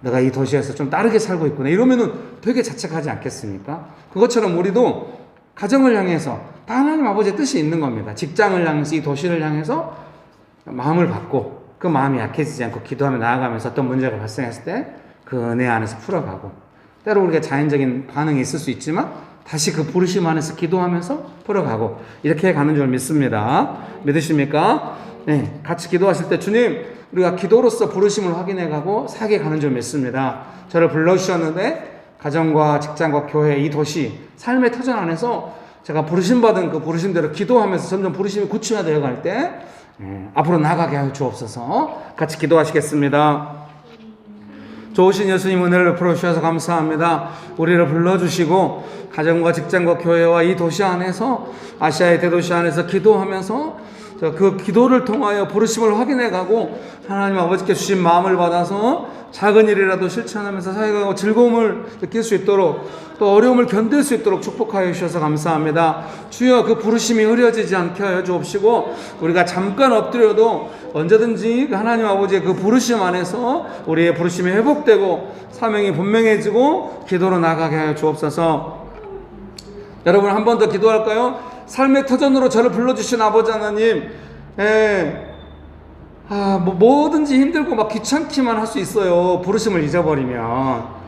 내가 이 도시에서 좀 다르게 살고 있구나. 이러면은 되게 자책하지 않겠습니까? 그것처럼 우리도 가정을 향해서 다 하나님 아버지의 뜻이 있는 겁니다. 직장을 향해서 이 도시를 향해서 마음을 받고 그 마음이 약해지지 않고 기도하며 나아가면서 어떤 문제가 발생했을 때 그 은혜 안에서 풀어가고 때로 우리가 자연적인 반응이 있을 수 있지만 다시 그 부르심 안에서 기도하면서 풀어가고 이렇게 가는 줄 믿습니다. 믿으십니까? 네, 같이 기도하실 때 주님 우리가 기도로서 부르심을 확인해가고 사게 가는 줄 믿습니다. 저를 불러주셨는데 가정과 직장과 교회 이 도시 삶의 터전 안에서 제가 부르심받은 그 부르심대로 기도하면서 점점 부르심이 구체화되어 갈 때 앞으로 나아가게 하여 주옵소서. 같이 기도하시겠습니다. 좋으신 예수님 은혜를 베풀어 주셔서 감사합니다. 우리를 불러주시고 가정과 직장과 교회와 이 도시 안에서 아시아의 대도시 안에서 기도하면서 그 기도를 통하여 부르심을 확인해가고 하나님 아버지께 주신 마음을 받아서 작은 일이라도 실천하면서 사역하고 즐거움을 느낄 수 있도록 또 어려움을 견딜 수 있도록 축복하여 주셔서 감사합니다. 주여 그 부르심이 흐려지지 않게 하여 주옵시고 우리가 잠깐 엎드려도 언제든지 하나님 아버지의 그 부르심 안에서 우리의 부르심이 회복되고 사명이 분명해지고 기도로 나가게 하여 주옵소서. 여러분 한 번 더 기도할까요? 삶의 터전으로 저를 불러주신 아버지 하나님, 뭐든지 힘들고 막 귀찮기만 할 수 있어요. 부르심을 잊어버리면.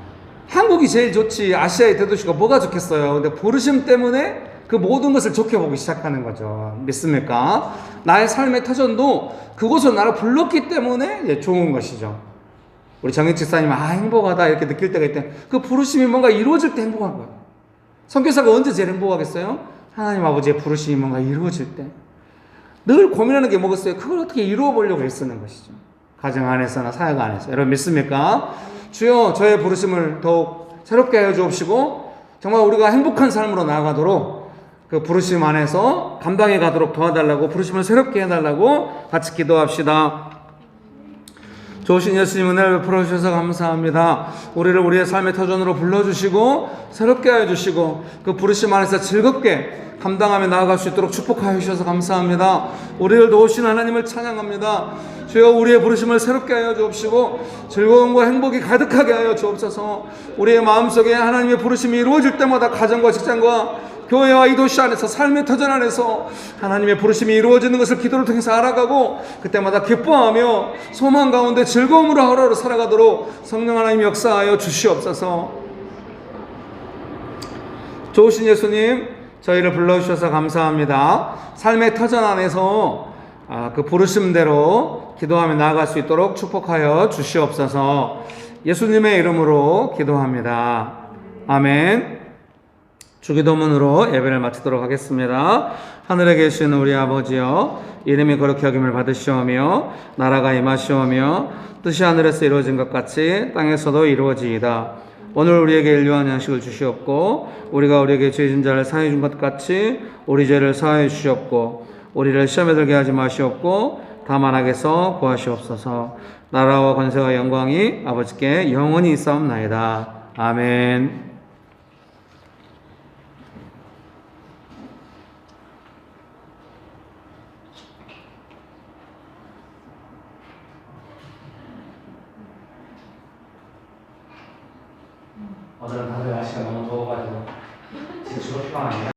한국이 제일 좋지. 아시아의 대도시가 뭐가 좋겠어요. 근데 부르심 때문에 그 모든 것을 좋게 보기 시작하는 거죠. 믿습니까? 나의 삶의 터전도 그곳으로 나를 불렀기 때문에 좋은 것이죠. 우리 정익 집사님, 행복하다 이렇게 느낄 때가 있대. 그 부르심이 뭔가 이루어질 때 행복한 거예요. 선교사가 언제 제일 행복하겠어요? 하나님 아버지의 부르심이 뭔가 이루어질 때. 늘 고민하는 게 뭐겠어요? 그걸 어떻게 이루어 보려고 애쓰는 것이죠. 가정 안에서나 사역 안에서. 여러분 믿습니까? 주여 저의 부르심을 더욱 새롭게 하여 주옵시고 정말 우리가 행복한 삶으로 나아가도록 그 부르심 안에서 감당해 가도록 도와달라고 부르심을 새롭게 해달라고 같이 기도합시다. 좋으신 예수님 은혜를 베풀어 주셔서 감사합니다. 우리를 우리의 삶의 터전으로 불러주시고 새롭게 하여 주시고 그 부르심 안에서 즐겁게 감당하며 나아갈 수 있도록 축복하여 주셔서 감사합니다. 우리를 도우신 하나님을 찬양합니다. 주여 우리의 부르심을 새롭게 하여 주옵시고 즐거움과 행복이 가득하게 하여 주옵소서. 우리의 마음속에 하나님의 부르심이 이루어질 때마다 가정과 직장과 교회와 이 도시 안에서 삶의 터전 안에서 하나님의 부르심이 이루어지는 것을 기도를 통해서 알아가고 그때마다 기뻐하며 소망 가운데 즐거움으로 하루하루 살아가도록 성령 하나님 역사하여 주시옵소서. 좋으신 예수님 저희를 불러주셔서 감사합니다. 삶의 터전 안에서 그 부르심대로 기도하며 나아갈 수 있도록 축복하여 주시옵소서. 예수님의 이름으로 기도합니다. 아멘. 주기도문으로 예배를 마치도록 하겠습니다. 하늘에 계신 우리 아버지여, 이름이 거룩히 여김을 받으시오며 나라가 임하시오며 뜻이 하늘에서 이루어진 것 같이 땅에서도 이루어지이다. 오늘 우리에게 일용할 양식을 주시옵고 우리가 우리에게 죄 진 자를 사하여 준 것 같이 우리 죄를 사하여 주시옵고 우리를 시험에 들게 하지 마시옵고 다만 악에서 구하시옵소서. 나라와 권세와 영광이 아버지께 영원히 있사옵나이다. 아멘. 오늘은 다들 날씨가 너무 더워가지고 지금 졸업휴가 아니라